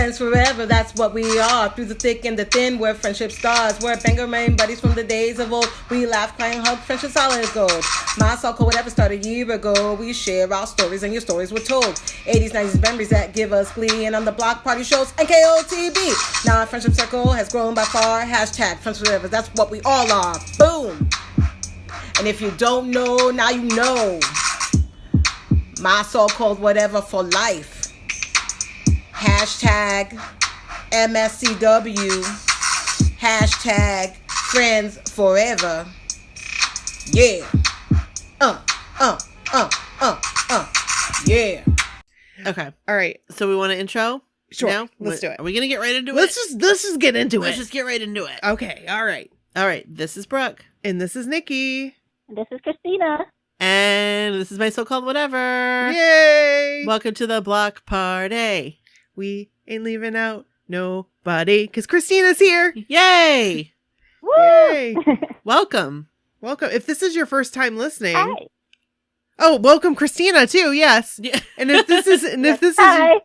Friends forever, that's what we are. Through the thick and the thin, we're friendship stars. We're banger main buddies from the days of old. We laugh, cry, and hug, friendship solid as gold. My so-called whatever started a year ago. We share our stories and your stories were told. 80s, 90s memories that give us glee. And on the block party shows, NKOTB. Now our friendship circle has grown by far. Hashtag friends forever, that's what we all are. Boom. And if you don't know, now you know. My so-called whatever for life. Hashtag MSCW. Hashtag friends forever. Yeah. Yeah. Okay. All right. So we want an intro? Sure. Now? Let's do it. Are we going to get right into Let's it? just get into Let's it. just get right into it. Okay. All right. All right. This is Brooke. And this is Nikki. This is Christina. And this is my so-called whatever. Yay! Welcome to the block party. We ain't leaving out nobody because Christina's here. Yay! Woo! Yay! Welcome. Welcome. If this is your first time listening, Hi. oh, welcome Christina too. Yes. Yeah. And if this is Hi.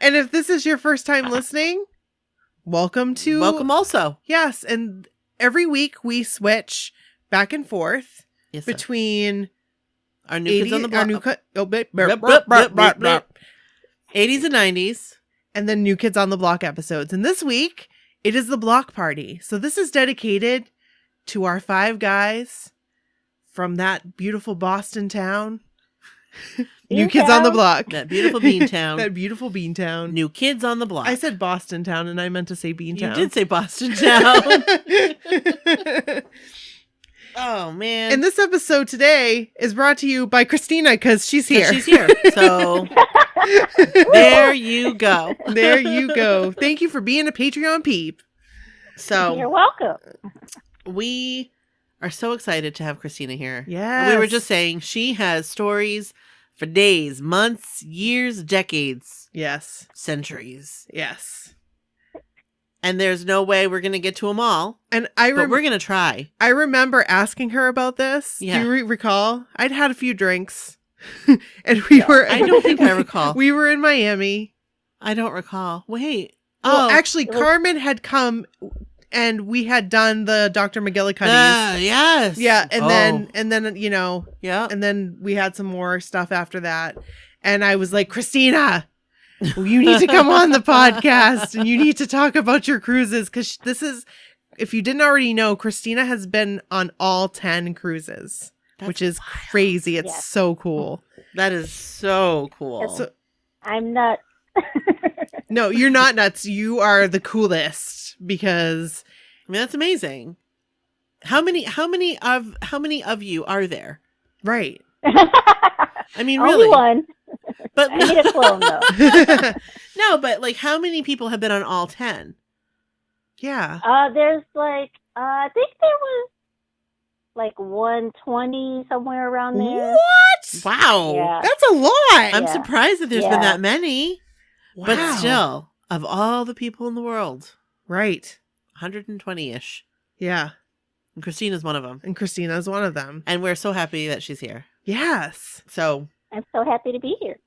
and if this is your first time listening, welcome to Welcome also. Yes, and every week we switch back and forth Yes, sir. between Our new kids on the block. our new cut, oh, Blip, blip, blip, blip, blip. 80s and 90s. and then New Kids on the Block episodes. And this week, it is the block party. So this is dedicated to our 5 guys from that beautiful Boston town. New Kids on the Block. That beautiful bean town. That beautiful bean town. New kids on the block. I said Boston town and I meant to say bean You town. did say Boston town. Oh, man. And this episode today is brought to you by Christina because she's here. She's here. So there you go. There you go. Thank you for being a Patreon peep. You're So welcome. we are so excited to have Christina here. Yes. We were just saying she has stories for days, months, years, decades, Yes. centuries. Yes. And there's no way we're going to get to them all, And but we're going to try. I remember asking her about this. Yeah. Do you recall? I'd had a few drinks. And we were I don't think I recall. We were in Miami. I don't recall. Wait. Well, Oh, actually Carmen had come and we had done the Dr. McGillicuddy's. yes. Yeah, and Oh, then you know, yeah. and then we had some more stuff after that. And I was like, Christina, you need to come on the podcast and you need to talk about your cruises because this is, if you didn't already know, Christina has been on all 10 cruises, That's which is wild. crazy. It's Yes. so cool. That is so cool. So, I'm not. no, you're not nuts. You are the coolest because I mean, that's amazing. How many of you are there? right. I mean, Only really. one. But I need a clone though. no, but like, how many people have been on all 10? Yeah. There's like I think there was like 120 somewhere around there. What? Wow. Yeah. That's a lot. I'm Yeah. surprised that there's been Yeah. that many. Wow. But still, of all the people in the world, Right. 120-ish. Yeah. And Christina's one of them. And Christina's one of them. And we're so happy that she's here. Yes. So, I'm so happy to be here.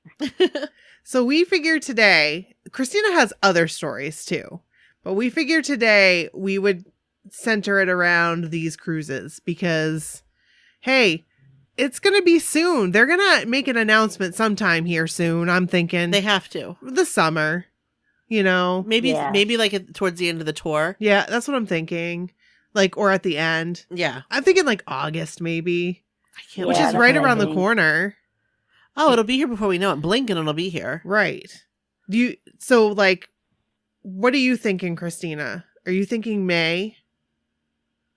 So we figured today, Christina has other stories too, but we figured today we would center it around these cruises because, hey, it's going to be soon. They're going to make an announcement sometime here soon. I'm thinking they have to. the summer, you know? Maybe Yeah. towards the end of the tour. Yeah, that's what I'm thinking. Like, or at the end. Yeah. I'm thinking like August maybe, I can't which Yeah, is that's right what I around the think. corner. Oh, it'll be here before we know it. Blink and it'll be here. Right. So like, what are you thinking, Christina? Are you thinking May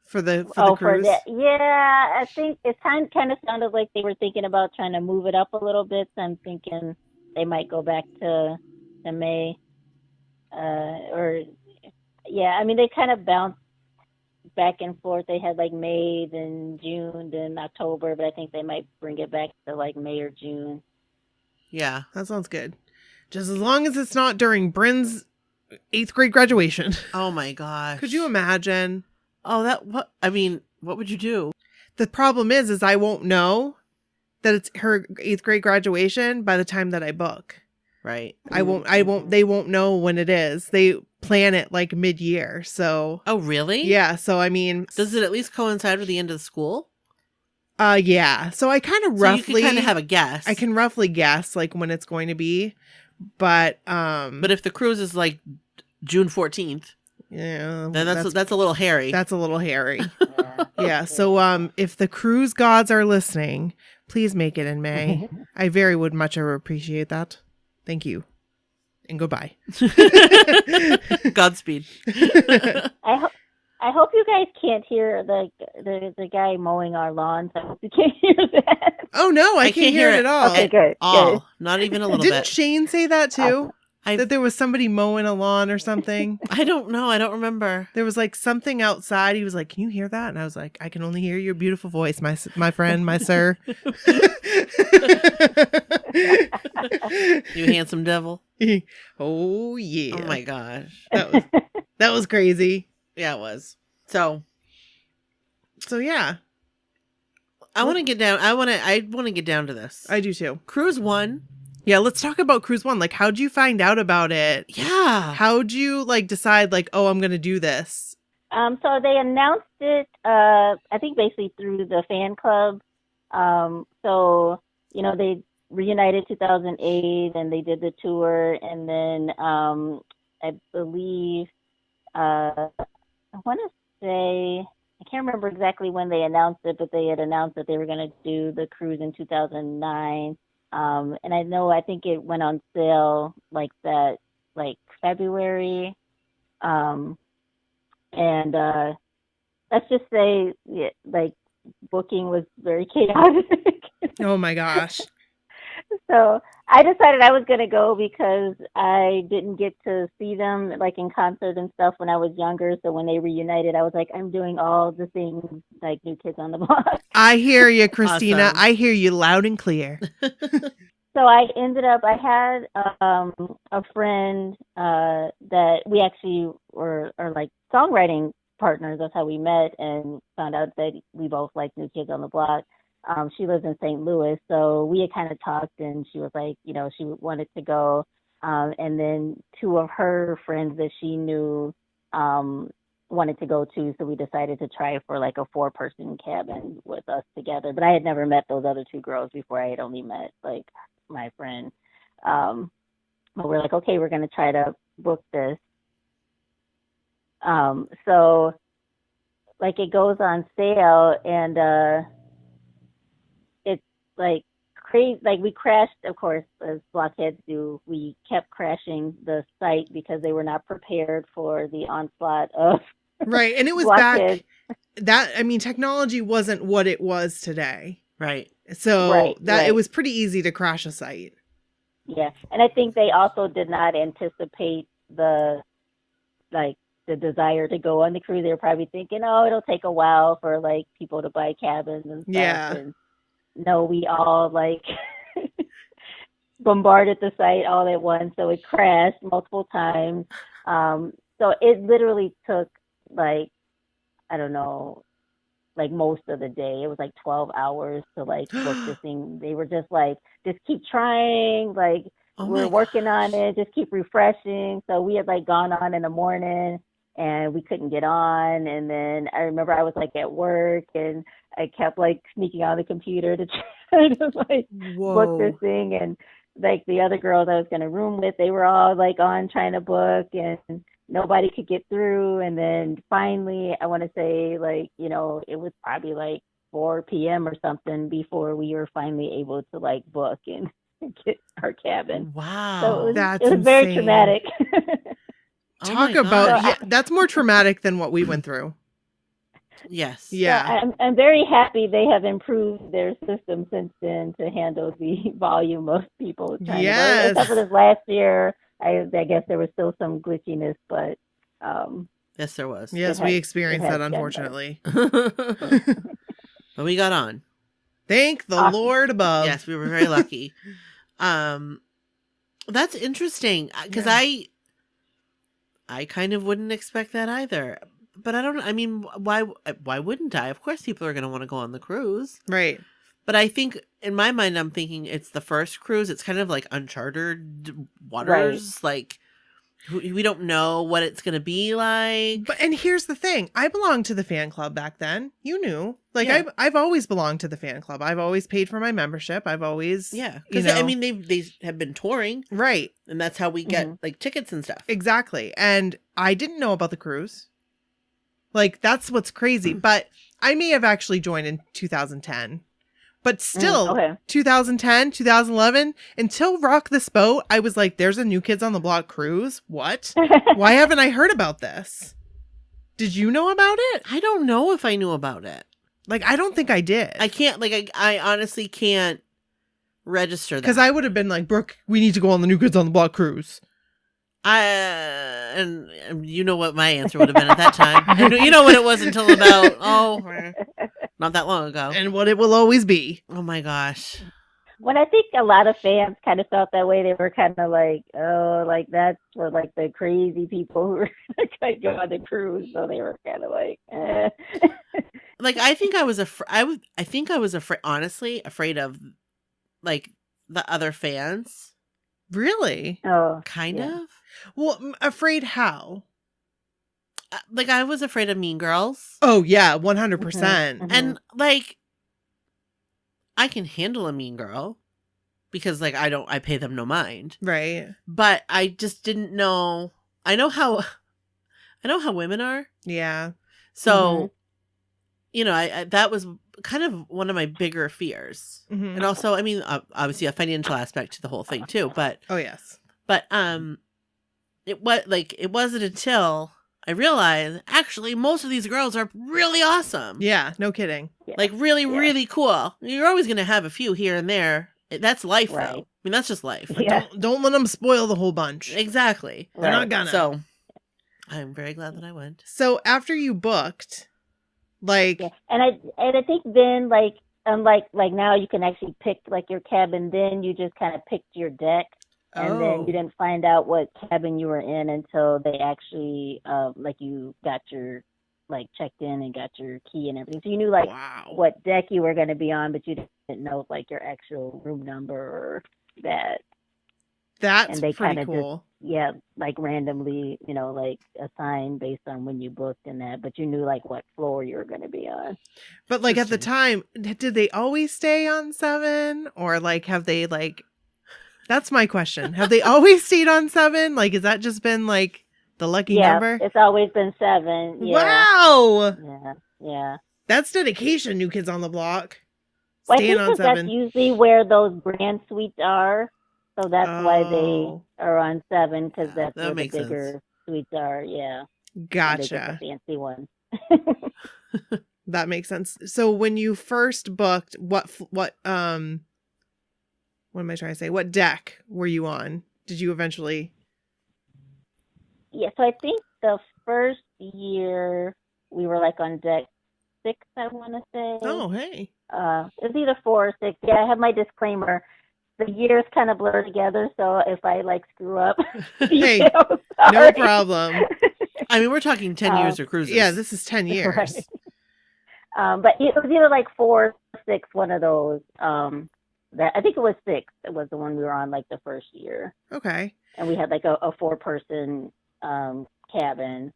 for the For cruise? that, yeah, I think it kind of sounded like they were thinking about trying to move it up a little bit. So I'm thinking they might go back to May, or yeah. I mean, they kind of bounced back and forth. They had like May, then June, then October, but I think they might bring it back to like May or June. Yeah. That sounds good. Just as long as it's not during Bryn's 8th grade graduation. Oh my gosh. Could you imagine? Oh, what would you do? The problem is I won't know that it's her 8th grade graduation by the time that I book. Right. They won't know when it is. They plan it like mid-year. So, Oh, really? yeah. So, I mean, Does it at least coincide with the end of the school? Yeah. So I kind of So you can kind of have a guess. I can roughly guess like when it's going to be, but if the cruise is like June 14th, yeah, then that's a little hairy. That's a little hairy. Yeah. So if the cruise gods are listening, please make it in May. I very would much appreciate that. Thank you. And goodbye. Godspeed. I hope you guys can't hear the guy mowing our lawns. I hope you can't hear that. Oh no, I can't hear it at all. Okay, good. All. Not even a little Didn't bit. Shane say that too? That there was somebody mowing a lawn or something? I don't know. I don't remember. There was like something outside. He was like, "Can you hear that?" And I was like, "I can only hear your beautiful voice, my friend, my sir." You handsome devil. Oh yeah. Oh my gosh. That was crazy. Yeah, it was. So yeah. I want to get down. I want to get down to this. I do too. Cruise 1. Yeah, let's talk about Cruise 1. Like, how'd you find out about it? Yeah. How'd you like decide like, oh, I'm going to do this? So they announced it, I think basically through the fan club. So, you know, they reunited 2008 and they did the tour. And then, I believe, I want to say, I can't remember exactly when they announced it, but they had announced that they were going to do the cruise in 2009. And I think it went on sale like February. And let's just say, yeah, like booking was very chaotic. Oh my gosh. So I decided I was going to go because I didn't get to see them like in concert and stuff when I was younger. So when they reunited, I was like, I'm doing all the things like New Kids on the Block. I hear you, Christina. Awesome. I hear you loud and clear. So I had a friend that we actually are like songwriting partners. That's how we met and found out that we both like New Kids on the Block. She lives in St. Louis, so we had kind of talked, and she was like, you know, she wanted to go. And then two of her friends that she knew wanted to go too, so we decided to try for like a 4-person cabin with us together. But I had never met those other 2 girls before. I had only met like my friend. But we're like, okay, we're going to try to book this. So like it goes on sale, and it's like crazy. Like we crashed, of course, as blockheads do. We kept crashing the site because they were not prepared for the onslaught of right. And it was blockheads. Technology wasn't what it was today. Right. So it was pretty easy to crash a site. Yeah. And I think they also did not anticipate the desire to go on the cruise. They were probably thinking, oh, it'll take a while for like people to buy cabins and stuff. Yeah. And no, we all like bombarded the site all at once. So it crashed multiple times. So it literally took like, I don't know, like most of the day. It was like 12 hours to like book this thing. They were just like, just keep trying. Like we're working on it. Just keep refreshing. So we had like gone on in the morning and we couldn't get on. And then I remember I was like at work and I kept like sneaking on the computer to try to like book this thing. And like the other girls I was going to room with, they were all like on trying to book and nobody could get through. And then finally, I want to say like, you know, it was probably like 4 p.m. or something before we were finally able to like book and get our cabin. Wow. So it That's was very insane. traumatic. Talk about, that's more traumatic than what we went through. Yes. Yeah. So I'm very happy they have improved their system since then to handle the volume of people trying to book. Except for this last year, I guess there was still some glitchiness, but yes, there was. Yes, we experienced that, unfortunately. But we got on. Thank the Lord above. Yes, we were very lucky. That's interesting because I kind of wouldn't expect that either. But I don't. I mean, why wouldn't I? Of course, people are going to want to go on the cruise, right? But I think in my mind, I'm thinking it's the first cruise. It's kind of like uncharted waters. Like we don't know what it's going to be like. And here's the thing. I belonged to the fan club back then. You knew. Like, Yeah. I've always belonged to the fan club. I've always paid for my membership. I've always, Because, I mean, they have been touring. Right. And that's how we get, like, tickets and stuff. Exactly. And I didn't know about the cruise. Like, that's what's crazy. But I may have actually joined in 2010. But still, 2010, 2011, until Rock This Boat, I was like, there's a New Kids on the Block cruise? What? Why haven't I heard about this? Did you know about it? I don't know if I knew about it. Like, I don't think I did. I can't, like, I honestly can't register that. Because I would have been like, Brooke, we need to go on the New Kids on the Block cruise. And you know what my answer would have been at that time. You know what it was until about, not that long ago. And what it will always be. Oh my gosh. When I think a lot of fans kind of felt that way, they were kind of like, oh, like that's for like the crazy people who were going to go on the cruise. So they were kind of like, eh. Like, I think I was honestly afraid of like the other fans. Really? Oh, kind of. Well, afraid how? Like, I was afraid of Mean Girls. Oh yeah, 100%. And like, I can handle a mean girl because like I pay them no mind. Right. But I just didn't know. I know how women are. Yeah. So, you know, I that was kind of one of my bigger fears. And also, I mean, obviously a financial aspect to the whole thing too, but oh yes. But it wasn't until I realized actually most of these girls are really awesome. Yeah, no kidding. Like really, really cool. You're always going to have a few here and there. That's life, though. I mean, that's just life. Don't let them spoil the whole bunch. Exactly. They're not gonna. So I'm very glad that I went. So after you booked, like, and I think then like unlike like now you can actually pick like your cabin. Then you just kind of picked your deck. And then you didn't find out what cabin you were in until they actually, like you got your, like checked in and got your key and everything. So you knew like what deck you were going to be on, but you didn't know like your actual room number or that. That's and they pretty kinda cool. Just, like randomly, you know, like assigned based on when you booked and that, but you knew like what floor you were going to be on. But like at the time, did they always stay on 7 or like have they like? That's my question. Have they always stayed on 7? Like, has that just been like the lucky number? It's always been 7. Yeah. Wow. Yeah. That's dedication, New Kids on the Block. Well, Staying on 7. That's usually where those grand suites are. So that's why they are on 7, because that's where the bigger suites are. Yeah. Gotcha. The fancy ones. That makes sense. So when you first booked, what am I trying to say? What deck were you on? Did you eventually? Yeah, so I think the first year we were like on deck 6, I want to say. Oh, hey. It was either 4 or 6. Yeah, I have my disclaimer. The years kind of blur together, so if I like screw up, hey, no problem. I mean, we're talking 10 years of cruises. Yeah, this is 10 years. Right. But it was either like 4 or 6, one of those. That I think it was 6. It was the one we were on like the first year. Okay. And we had like a 4-person cabin,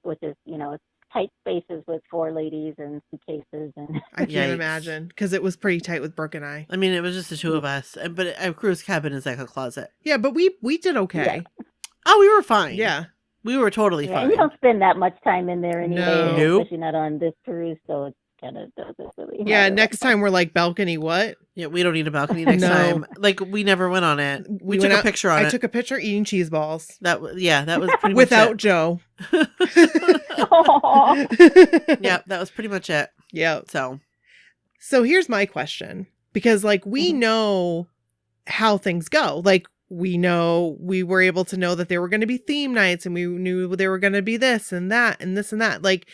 which is, you know, tight spaces with 4 ladies and suitcases. And I can't imagine, because it was pretty tight with Brooke and I. I mean, it was just the two of us, but a cruise cabin is like a closet. Yeah, but we did okay. Yeah. Oh, we were fine. Yeah. We were totally fine. And you don't spend that much time in there anyway, No. especially not on this cruise, so it kind of doesn't really Yeah, matter. next time we're like, balcony what? Yeah, we don't need a balcony next time. Like, we never went on it. We took a picture on it. I took a picture eating cheese balls. That was pretty much without it. Joe. Yeah, that was pretty much it. Yeah. So here's my question, because like we know how things go. Like we were able to know that there were going to be theme nights, and we knew there were going to be this and that and this and that. Like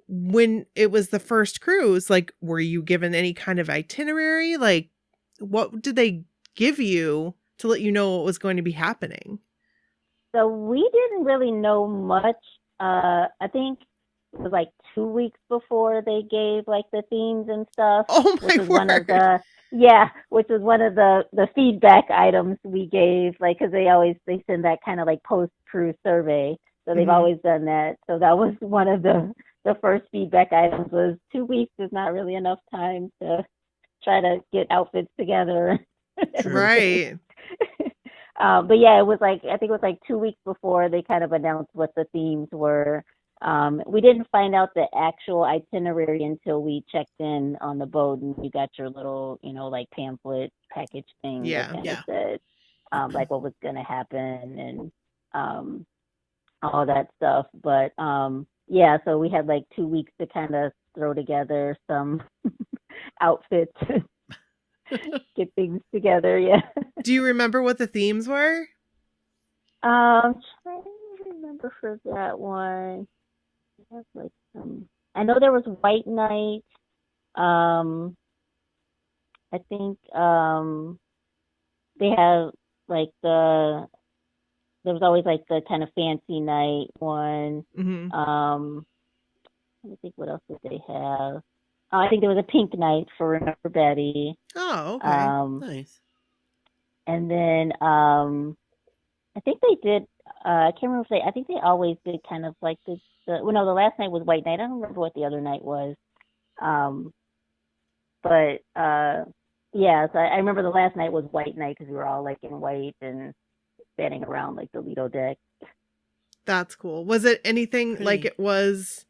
when it was the first cruise, like were you given any kind of itinerary? Like what did they give you to let you know what was going to be happening? So we didn't really know much. I think it was like 2 weeks before they gave like the themes and stuff. Oh which my was one of word. which was one of the feedback items we gave, like, because they send that kind of like post cruise survey, so they've Mhm. always done that. So that was one of the first feedback items was 2 weeks is not really enough time to try to get outfits together. True. Right. But yeah, it was like, I think it was like 2 weeks before they kind of announced what the themes were. We didn't find out the actual itinerary until we checked in on the boat and you got your little, like pamphlet package thing Yeah. that kind Yeah. of said like what was going to happen and all that stuff. But yeah, so we had like 2 weeks to kind of throw together some outfits, get things together. Yeah. Do you remember what the themes were? Trying to remember for that one. I have like some. I know there was White Night. Um, I think they have like there was always like the kind of fancy night one. Mhm. I think what else did they have? I think there was a pink night for Remember Betty. Oh, okay. Nice. And then I think they did. I can't remember if I think they always did kind of like well, no, the last night was White Night. I don't remember what the other night was. Um, but yeah, so I remember the last night was White Night because we were all like in white and standing around like the Lido deck. That's cool. Was it anything like Pretty. it was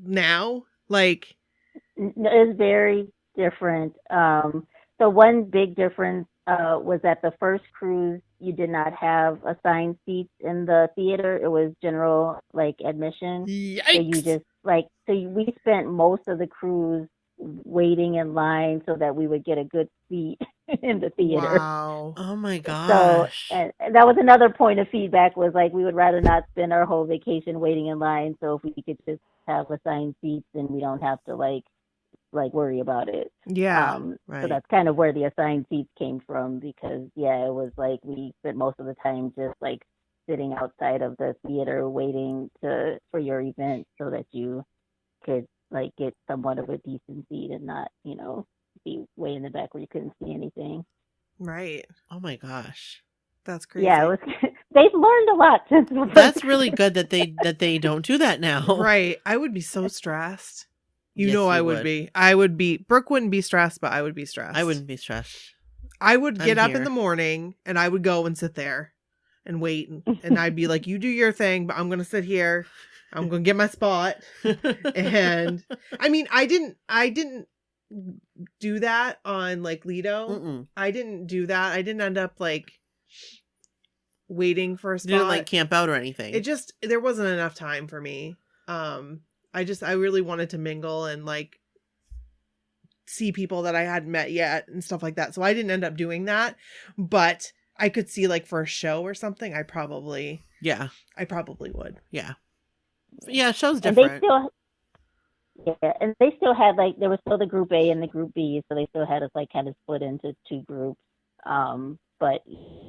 now? Like, It was very different. So one big difference was that the first cruise you did not have assigned seats in the theater. It was general like admission. So you yikes. just we spent most of the cruise waiting in line so that we would get a good seat in the theater. Wow. Oh my So gosh. and that was another point of feedback was like we would rather not spend our whole vacation waiting in line. So if we could just have assigned seats and we don't have to like worry about it. Yeah. So Right. that's kind of where the assigned seats came from because yeah, it was like we spent most of the time just like sitting outside of the theater waiting for your event so that you could like get somewhat of a decent seat and not, be way in the back where you couldn't see anything. Right. Oh my gosh. That's crazy. Yeah, it was they've learned a lot since the That's really good that they don't do that now. Right. I would be so stressed. You Yes, know I you would would. be. I would be. Brooke wouldn't be stressed, but I would be stressed. I wouldn't be stressed. I would get I'm up in here. the morning and I would go and sit there and wait. And I'd be like, you do your thing, but I'm going to sit here. I'm going to get my spot. And I mean, I didn't do that on like Lido. Mm-mm. I didn't do that. I didn't end up like waiting for a spot. You didn't like camp out or anything. It just, there wasn't enough time for me. I really wanted to mingle and like see people that I hadn't met yet and stuff like that. So I didn't end up doing that, but I could see like for a show or something, I probably Yeah. would. Yeah. Yeah, show's and different. they still had like there was still the group A and the group B, so they still had us like kind of split into two groups. But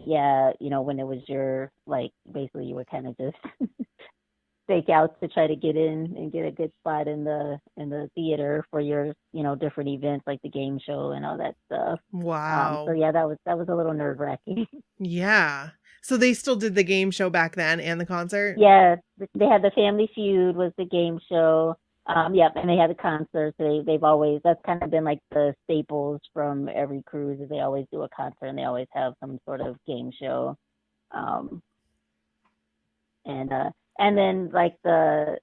yeah, when it was your like basically you were kind of just stake out to try to get in and get a good spot in the theater for your different events like the game show and all that stuff. Wow. So yeah, that was a little nerve-wracking. Yeah. So they still did the game show back then and the concert? Yeah, they had the Family Feud was the game show. Yep, and they had the concerts. They've always that's kind of been like the staples from every cruise. Is they always do a concert and they always have some sort of game show. And then like the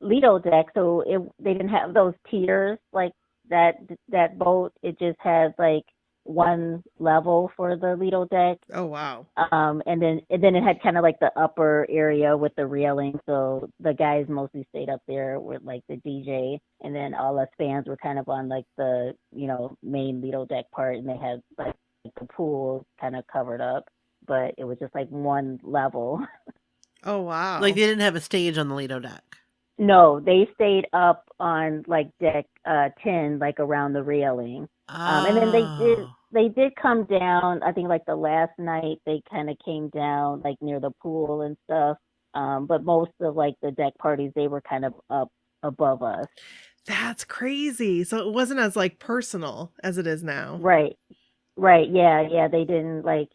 Lido deck, so they didn't have those tiers like that boat. It just has like one level for the Lido deck. Oh wow. And then it had kind of like the upper area with the railing. So the guys mostly stayed up there with like the DJ, and then all us fans were kind of on like the main Lido deck part, and they had like the pool kind of covered up, but it was just like one level. Oh wow. Like they didn't have a stage on the Lido deck. No, they stayed up on like deck 10, like around the railing. And then they did come down. I think like the last night they kind of came down like near the pool and stuff. But most of like the deck parties, they were kind of up above us. That's crazy. So it wasn't as like personal as it is now. Right. Right. Yeah. They didn't like,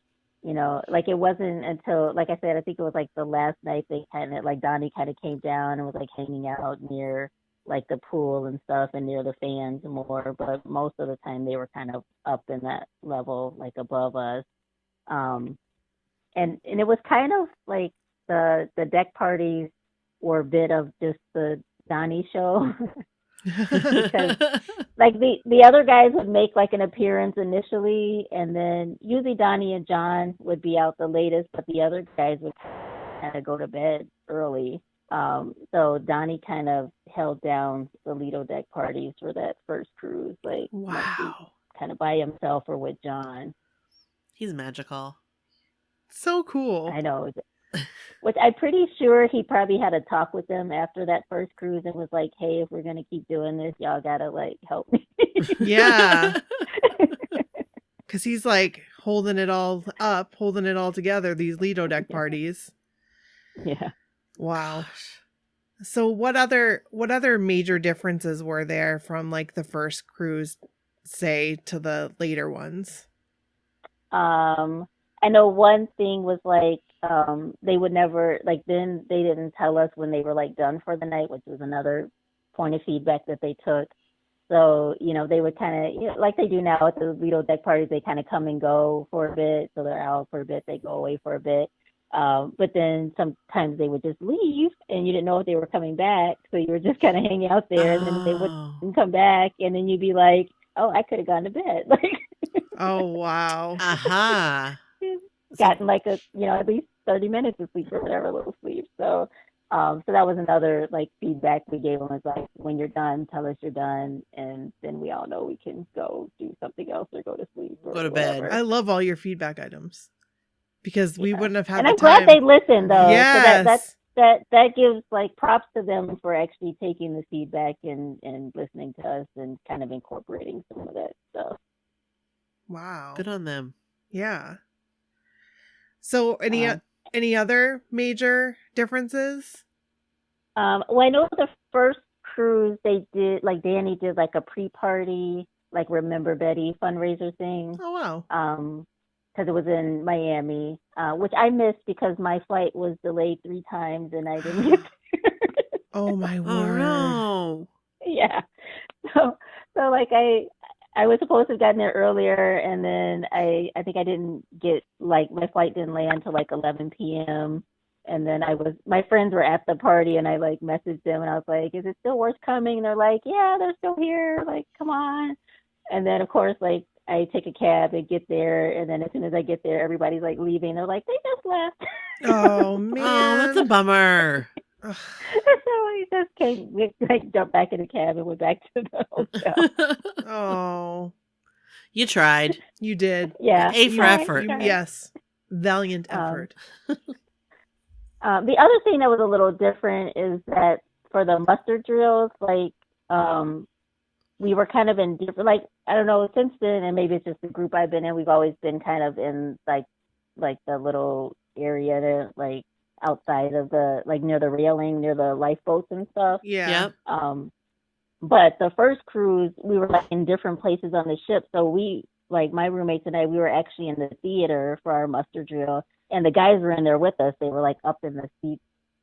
like it wasn't until, like I said, I think it was like the last night they kind of like Donnie kind of came down and was like hanging out near like the pool and stuff and near the fans more. But most of the time they were kind of up in that level, like above us. And it was kind of like the deck parties were a bit of just the Donnie show. Because like the other guys would make like an appearance initially, and then usually Donnie and John would be out the latest, but the other guys would kind of go to bed early. So Donnie kind of held down the Lido deck parties for that first cruise, like wow, kind of by himself or with John. He's magical. So cool. I know. Which I'm pretty sure he probably had a talk with them after that first cruise and was like, hey, if we're going to keep doing this, y'all got to like help me. Yeah. Because he's like holding it all up, holding it all together, these Lido deck parties. Yeah. Wow. So what other major differences were there from like the first cruise, say, to the later ones? I know one thing was like, they would never, like, then they didn't tell us when they were like done for the night, which was another point of feedback that they took. So, they would kind of, like they do now at the Lido deck parties, they kind of come and go for a bit. So they're out for a bit, they go away for a bit. But then sometimes they would just leave and you didn't know if they were coming back. So you were just kind of hanging out there and then they wouldn't come back. And then you'd be like, oh, I could have gone to bed. Like, oh, wow. Uh-huh. Gotten like at least 30 minutes of sleep or whatever, a little sleep. So that was another like feedback we gave them, was like, when you're done, tell us you're done, and then we all know we can go do something else or go to sleep or go to bed. I love all your feedback items because we wouldn't have had and the I'm time. glad they listened though. Yes. So that gives like props to them for actually taking the feedback and listening to us and kind of incorporating some of that stuff. Wow. Good on them. Yeah. So any other major differences? Well, I know the first cruise they did, like Danny did like a pre-party, like Remember Betty fundraiser thing. Oh, wow. Because it was in Miami, which I missed because my flight was delayed 3 times and I didn't get there. Oh, my word. Oh, no. Yeah. So like I was supposed to have gotten there earlier, and then I think I didn't get, like, my flight didn't land till like 11 p.m. And then my friends were at the party, and I like messaged them, and I was like, is it still worth coming? And they're like, yeah, they're still here. Like, come on. And then, of course, like, I take a cab and get there, and then as soon as I get there, everybody's like leaving. They're like, they just left. Oh, man. Oh, that's a bummer. So we just jumped back in the cab and went back to the hotel. Oh, you tried. You did. Yeah. A for effort. Yes. Valiant effort. The other thing that was a little different is that for the muster drills, like, we were kind of in different, like, I don't know, since then, and maybe it's just the group I've been in, we've always been kind of in like the little area there, like, outside of the, like, near the railing, near the lifeboats and stuff. Yeah. Yep. But the first cruise, we were like in different places on the ship. So we, like, my roommates and I, we were actually in the theater for our muster drill, and the guys were in there with us. They were like up in the seats,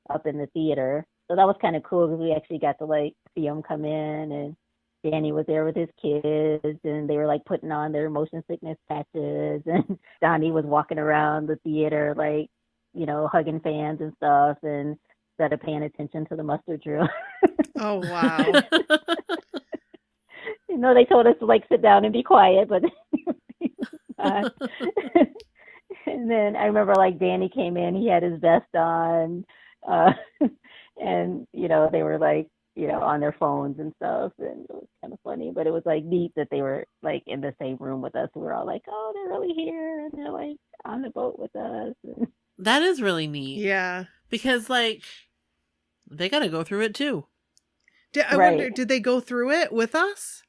up in the theater. So that was kind of cool because we actually got to like see them come in, and Danny was there with his kids, and they were like putting on their motion sickness patches, and Donnie was walking around the theater, like, hugging fans and stuff, and instead of paying attention to the muster drill. Oh, wow. They told us to like sit down and be quiet, but and then I remember like Danny came in, he had his vest on, and they were like, on their phones and stuff, and it was kind of funny, but it was like neat that they were like in the same room with us. We were all like, oh, they're really here, and they're like on the boat with us. That is really neat. Yeah. Because, like, they got to go through it, too. I wonder, did they go through it with us?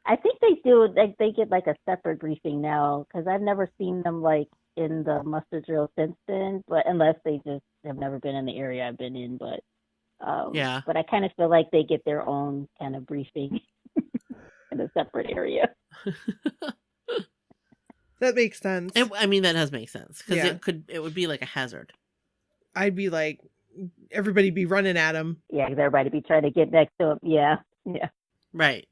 I think they do. Like, they get, like, a separate briefing now, because I've never seen them, like, in the muster drill since then, but unless they just have never been in the area I've been in, but Yeah. But I kind of feel like they get their own kind of briefing in a separate area. That makes sense. I mean, that does make sense because Yeah. it would be like a hazard. I'd be like, everybody be running at him. Yeah, because everybody be trying to get next to him. Yeah. Right.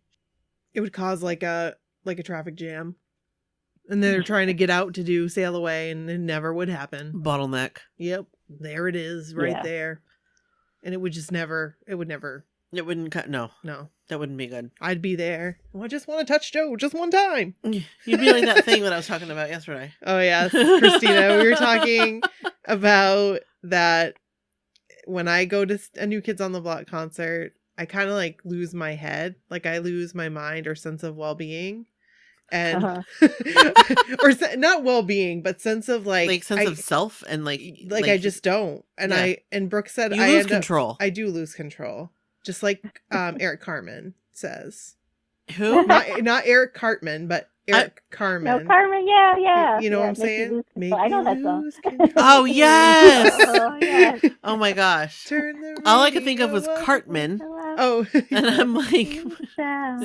It would cause like a traffic jam. And they're trying to get out to do sail away, and it never would happen. Bottleneck. Yep. There it is, right Yeah. there. And it would just never, It wouldn't cut. No, that wouldn't be good. I'd be there. Oh, I just want to touch Joe just one time. You'd be like that thing that I was talking about yesterday. Oh, yes. Christina, we were talking about that when I go to a New Kids on the Block concert, I kind of like lose my head. Like I lose my mind or sense of well-being. And or not well-being, but sense of like sense of self and like I just don't. And yeah. and Brooke said you I lose control. I do lose control, just like Eric Carmen says. Who? Not Eric Cartman, but Eric Carmen. No, Carmen, yeah. You know yeah, what I'm saying? Make I know me that song. lose control. Oh yes. Oh, yes. Oh my gosh. Turn the All I could think of radio was up. Cartman, Oh, and I'm like,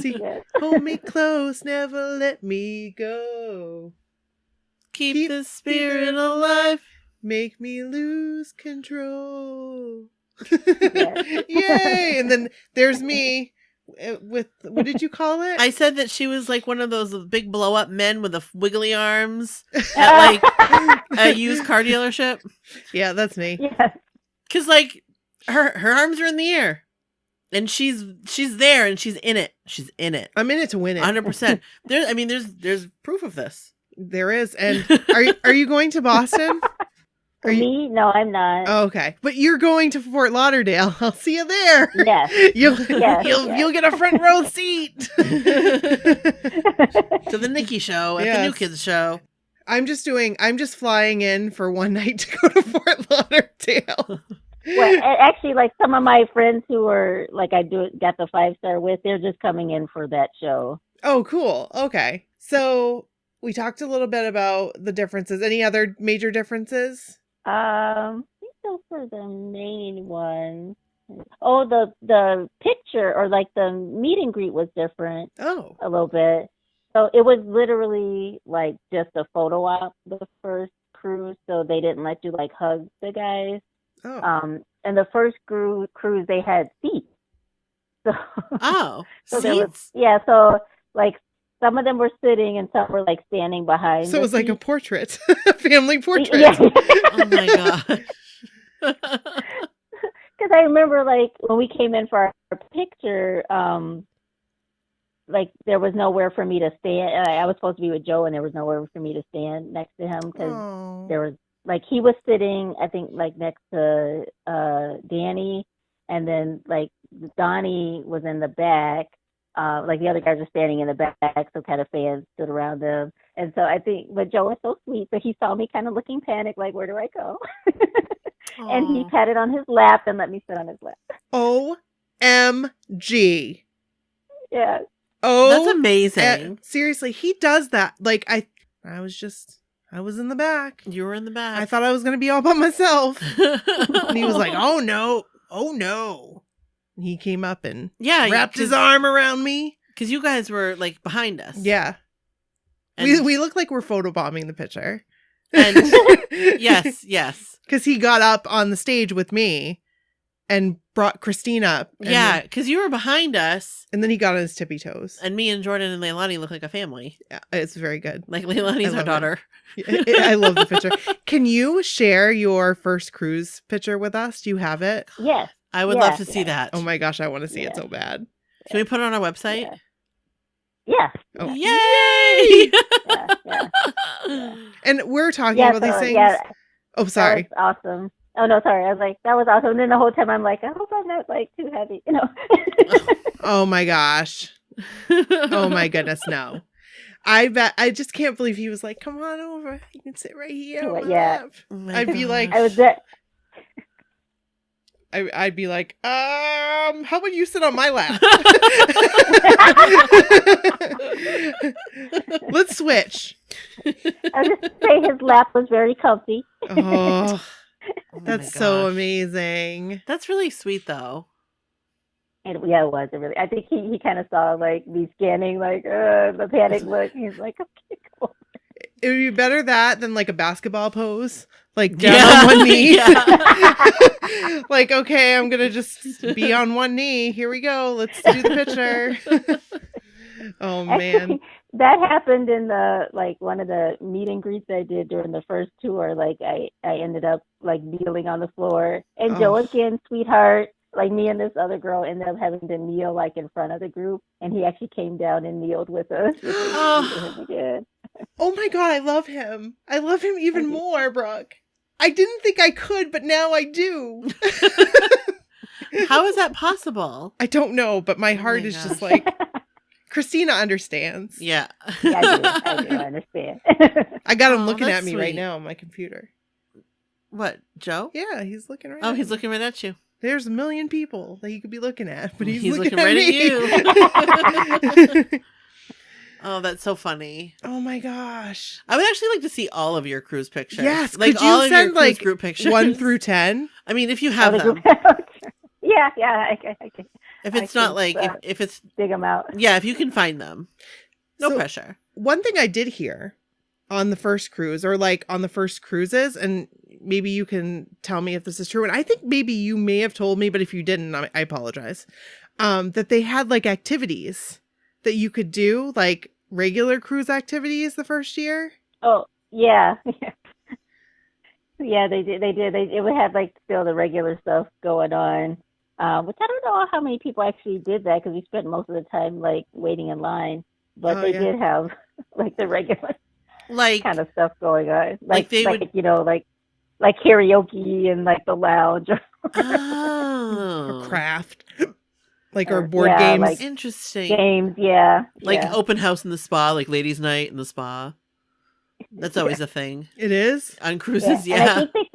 see, Yes. hold me close, never let me go. keep the spirit alive. Make me lose control. Yes. Yay! And then there's me with, what did you call it? I said that she was like one of those big blow up men with the wiggly arms at like a used car dealership. Yeah, that's me. Yes. Cause like her arms are in the air, and she's there and she's in it. She's in it. I'm in it to win it. 100%. There's proof of this. There is. And are you going to Boston? For Are you- me, no, I'm not. Oh, okay, but you're going to Fort Lauderdale. I'll see you there. Yes. You'll Yes, you'll yes. you'll get a front row seat. To the Nikki show at the New Yes. Kids show. I'm just flying in for one night to go to Fort Lauderdale. Well, actually, like some of my friends who were like got the 5-star with, they're just coming in for that show. Oh, cool. Okay. So we talked a little bit about the differences. Any other major differences? I think those were the main ones. Oh, the picture or like the meet and greet was different Oh. a little bit. So it was literally like just a photo op the first cruise, so they didn't let you like hug the guys. Oh. And the first cruise they had seats. So, Oh, so there was, seats. yeah, so like some of them were sitting and some were like standing behind. So it was the like a seats. portrait, a family portrait. Yeah. Oh my gosh. Because I remember like when we came in for our picture, like there was nowhere for me to stand. I was supposed to be with Joe, and there was nowhere for me to stand next to him because Oh. there was like he was sitting, I think, like next to Danny, and then like Donnie was in the back. Like the other guys were standing in the back, so kind of fans stood around them. And so I think, but Joe was so sweet, so he saw me kind of looking panicked, like, where do I go? And he Aw. patted on his lap and let me sit on his lap. OMG. Yeah. Oh, That's amazing. seriously, he does that. Like I was in the back. You were in the back. I thought I was gonna be all by myself, and he was like, "Oh no, oh no." And he came up and yeah, wrapped his arm around me. because you guys were like behind us. Yeah, And- we look like we're photobombing the picture. And yes. Because he got up on the stage with me and brought Christina up. And Yeah, then, because you were behind us, and then he got on his tippy toes. and me and Jordan and Leilani look like a family. Yeah, it's very good. Like I Leilani's love our it. daughter. I love the picture. Can you share your first cruise picture with us? Do you have it? Yes. I would Yeah, love to see yeah. that. Oh my gosh, I want to see it Yeah. so bad. Can we put it on our website? Yeah. Yeah. Oh. Yay! Yeah. And we're talking Yeah, about these so, things. yeah, Oh, sorry. that was awesome. Oh no, sorry. I was like, that was awesome. And then the whole time I'm like, I hope I'm not like too heavy, you know. Oh my gosh. Oh my goodness, no. I just can't believe he was like, come on over. You can sit right here. on my Yeah. lap." Oh my I'd be like- gosh. I was there. I'd be like, how about you sit on my lap? Let's switch. I was just say his lap was very comfy. Oh, Oh my that's so gosh. amazing. That's really sweet, though. And yeah, it was. It really. I think he kind of saw like me scanning, like the panic look. He's like, okay, cool. It would be better that than like a basketball pose, like down on one knee. Yeah. Like, okay, I'm gonna just be on one knee. Here we go. Let's do the picture. Oh man. Actually, that happened in the like one of the meet and greets I did during the first tour. Like I ended up like kneeling on the floor, and Joe again, sweetheart. Like me and this other girl ended up having to kneel like in front of the group, and he actually came down and kneeled with us. Which was sweet of him again. Oh my god, I love him. I love him even more, Brooke. I didn't think I could, but now I do. How is that possible? I don't know, but my heart my is just gosh. like, Christina understands. Yeah. Yeah, I do understand. I got him Oh, looking that's at me right sweet. now on my computer. What, Joe? Yeah, he's looking right Oh, at he's me. looking right at you. There's a million people that he could be looking at, but he's looking at right me. at you. Oh, that's so funny. Oh my gosh. I would actually like to see all of your cruise pictures. Yes, like could you all of your send cruise like group pictures. 1 through 10? I mean, if you have them. Yeah, I can If it's I not can, like if it's dig them out. yeah, if you can find them. No So- pressure. One thing I did hear on the first cruise, or like on the first cruises, and maybe you can tell me if this is true, and I think maybe you may have told me, but if you didn't, I apologize, that they had like activities that you could do, like regular cruise activities the first year. Oh, yeah. Yeah, they did. It would have like still the regular stuff going on, which I don't know how many people actually did that because we spent most of the time like waiting in line. But they did have like the regular Like kind of stuff going on, like they would- you know, like karaoke and like the lounge. oh, Or craft, like our board yeah, games. like- interesting. Games, yeah, Like yeah. open house in the spa, like ladies' night in the spa. That's always a thing It is. on cruises. And I Yeah. think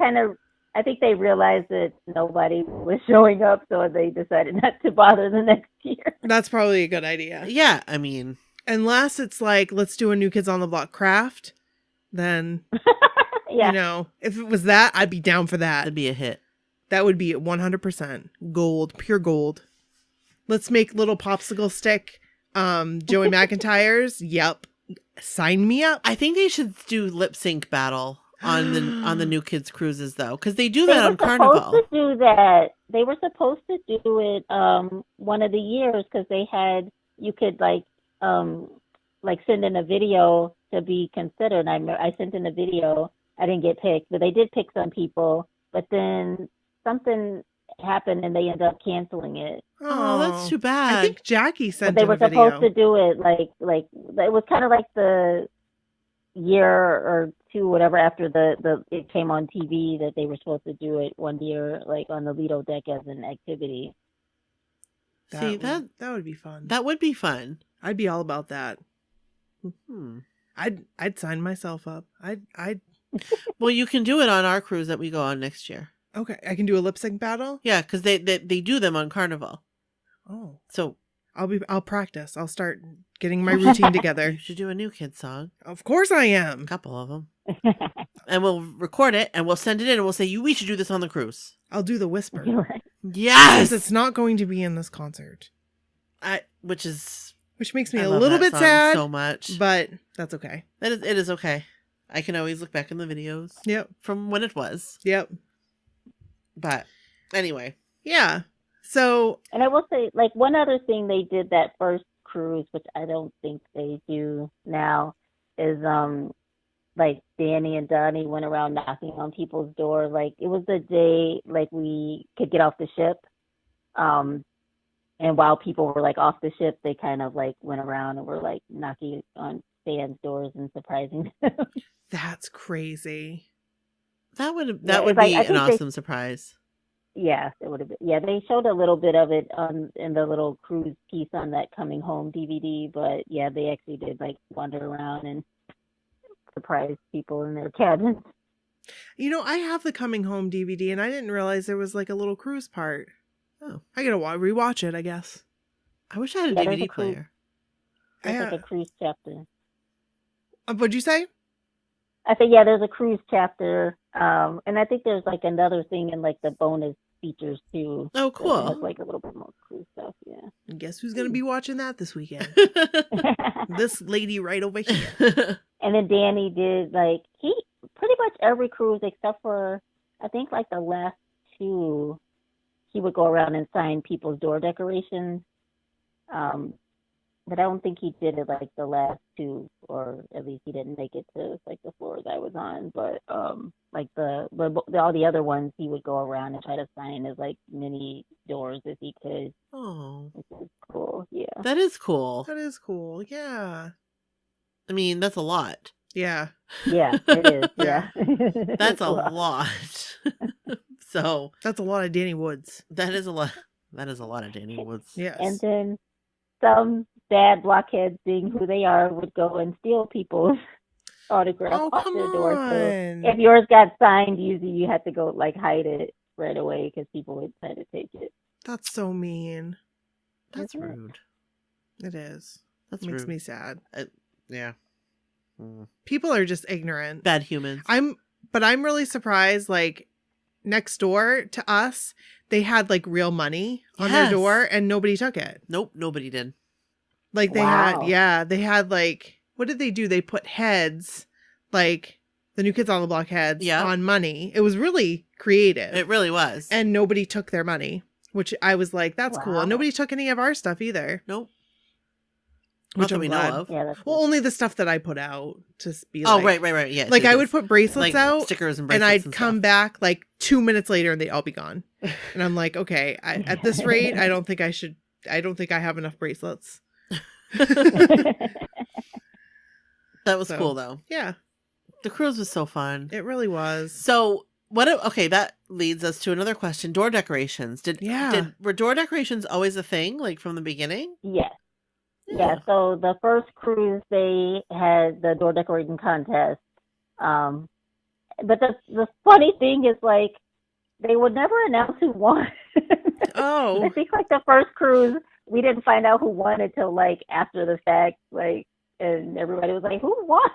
I think they realized that nobody was showing up, so they decided not to bother the next year. That's probably a good idea. Yeah. I mean, Unless it's like, let's do a New Kids on the Block craft, then, Yeah. you know, if it was that, I'd be down for that. that'd be a hit. That would be 100% gold, pure gold. Let's make little popsicle stick Joey McIntyre's. Yep. Sign me up. I think they should do lip sync battle on the New Kids cruises though, because they do that on Carnival. They were supposed to do that. They were supposed to do it one of the years because they had you could like send in a video to be considered. I sent in a video. I didn't get picked, but they did pick some people. But then something happened and they ended up canceling it. Oh, that's too bad. I think Jackie sent But they in were a video. supposed to do it like it was kind of like the year or two, whatever, after the it came on TV that they were supposed to do it one year, like on the Lido deck as an activity. See that would be fun. that would be fun. I'd be all about that. Hmm. I'd sign myself up. I'd Well, you can do it on our cruise that we go on next year. okay. I can do a lip sync battle. Yeah, because they do them on Carnival. Oh, So I'll practice. I'll start getting my routine together. you should do a New Kids song, Of course I a am. couple of them, and we'll record it and we'll send it in and we'll say we should do this on the cruise. I'll do the whisper. Yes, Because it's not going to be in this concert, which is which makes me I a love little that bit song sad, so much. but that's okay. It is okay. I can always look back in the videos Yep. from when it was. Yep. But anyway, Yeah. So, And I will say, like, one other thing they did that first cruise, which I don't think they do now, is like Danny and Donnie went around knocking on people's door. Like, it was the day like we could get off the ship. And while people were like off the ship, they kind of like went around and were like knocking on fans' doors and surprising them. that's crazy. that would Yeah, be I an think awesome surprise. Yeah, it would have been. Yeah, they showed a little bit of it in the little cruise piece on that Coming Home DVD, but yeah, they actually did like wander around and surprise people in their cabins. You know, I have the Coming Home DVD, and I didn't realize there was like a little cruise part. Oh, I gotta rewatch it, I guess. I wish I had a Yeah, there's DVD a cruise. player. There's I like a cruise chapter. What'd you say? I said, yeah, there's a cruise chapter, and I think there's like another thing in like the bonus features too. Oh, That cool. has like a little bit more cruise stuff. Yeah. And guess who's gonna be watching that this weekend? This lady right over here. And then Danny did like he pretty much every cruise except for I think like the last two, he would go around and sign people's door decorations. But I don't think he did it like the last two, or at least he didn't make it to like the floors I was on. But like the all the other ones, he would go around and try to sign as like many doors as he could, Oh, which is cool. Yeah. that is cool. That is cool. Yeah. I mean, that's a lot. Yeah. Yeah, it is. Yeah. That's a lot. So That's a lot of Danny Woods. that is a lot. That is a lot of Danny Woods. Yes. And then some bad blockheads, being who they are, would go and steal people's autographs off come their door. So on. if yours got signed, usually you had to go like hide it right away because people would try to take it. That's so mean. That's Isn't it? rude. It is. That's Makes rude. me sad. Yeah. Mm. People are just ignorant. Bad humans. I'm really surprised, like, next door to us, they had like real money on their Yes. door and nobody took it. Nope, nobody did. Like they Wow. they had like, what did they do? They put heads, like the New Kids on the Block heads Yeah. on money. It was really creative. It really was. And nobody took their money, which I was like, that's cool. Wow. And nobody took any of our stuff either. Nope. Which Not that I'm we glad. know of. Yeah, that's Well, only the stuff that I put out to be Oh, like, right. Yeah. like I would tickets. put bracelets like out stickers and and bracelets I'd come stuff. back like 2 minutes later and they'd all be gone. And I'm like, okay, at this rate, I don't think I have enough bracelets. That was So, cool though. Yeah, The cruise was so fun. it really was. So okay, that leads us to another question. Door decorations. Were door decorations always a thing, like from the beginning? Yes. Yeah, so the first cruise, they had the door decorating contest. But the funny thing is, like, they would never announce who won. Oh. I think, like, the first cruise, we didn't find out who won until, like, after the fact, like, and everybody was like, who won?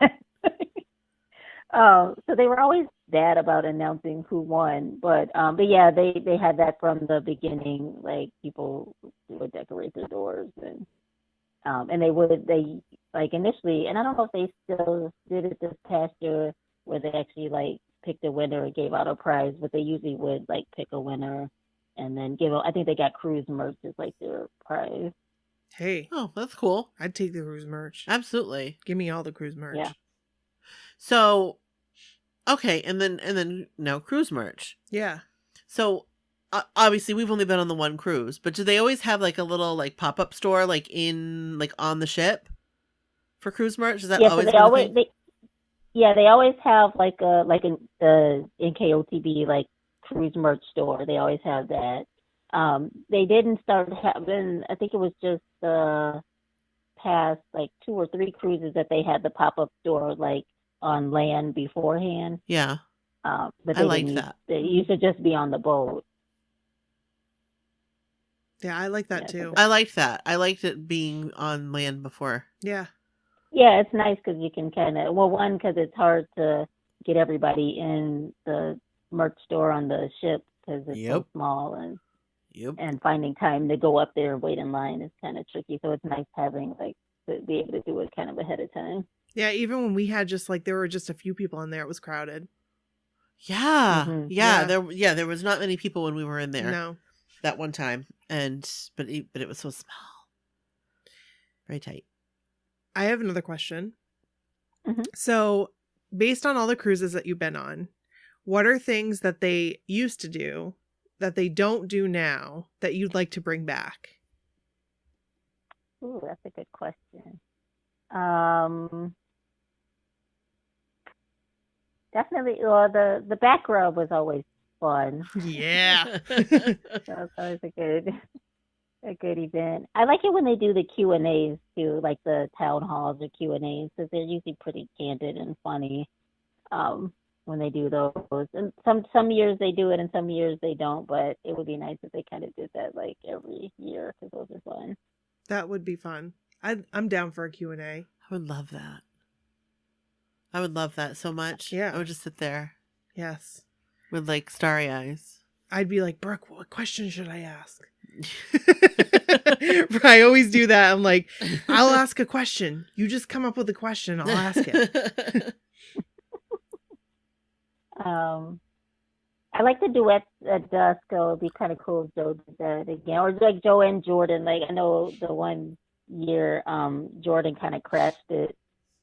So they were always bad about announcing who won. But yeah, they had that from the beginning. Like, people would decorate their doors and they like initially, and I don't know if they still did it this past year where they actually like picked a winner and gave out a prize, but they usually would like pick a winner and then I think they got cruise merch as like their prize. Hey, Oh, that's cool. I'd take the cruise merch. Absolutely. Give me all the cruise merch. Yeah. So, okay, and then now cruise merch. Yeah. So, obviously we've only been on the one cruise, but do they always have like a little like pop-up store like in like on the ship for cruise merch? Is that Yeah, always so been a thing? they always have like the NKOTB like cruise merch store. They always have that. They didn't start having, I think it was just past like 2 or 3 cruises that they had the pop-up store like on land beforehand. Yeah. But I liked that. They used to just be on the boat. Yeah, I like that Yeah, too. I liked that. I liked it being on land before. Yeah. Yeah, it's nice because you can kind of, well, one, because it's hard to get everybody in the merch store on the ship because it's so Yep. small, Yep. and finding time to go up there and wait in line is kind of tricky. So it's nice having like to be able to do it kind of ahead of time. Yeah, even when we had just like there were just a few people in there, it was crowded. Yeah. Mhm. Yeah. There was not many people when we were in there No. that one time, but it was so small, very tight. I have another question. Mhm. So, based on all the cruises that you've been on, what are things that they used to do that they don't do now that you'd like to bring back? Ooh, that's a good question. Definitely, well, the back rub was always fun. Yeah. That was always a good event. I like it when they do the Q&As too, like the town halls or Q&As, because they're usually pretty candid and funny when they do those. And some years they do it and some years they don't, but it would be nice if they kind of did that like every year because those are fun. That would be fun. I'm down for a Q&A. I would love that. I would love that so much. Yeah. I would just sit there Yes. with like starry eyes. I'd be like, Brooke, what question should I ask? I always do that. I'm like, I'll ask a question. You just come up with a question. I'll ask it. I like the duets at dusk. So it'd be kind of cool if Joe did that again, or like Joe and Jordan. Like I know the one year, Jordan kind of crashed it,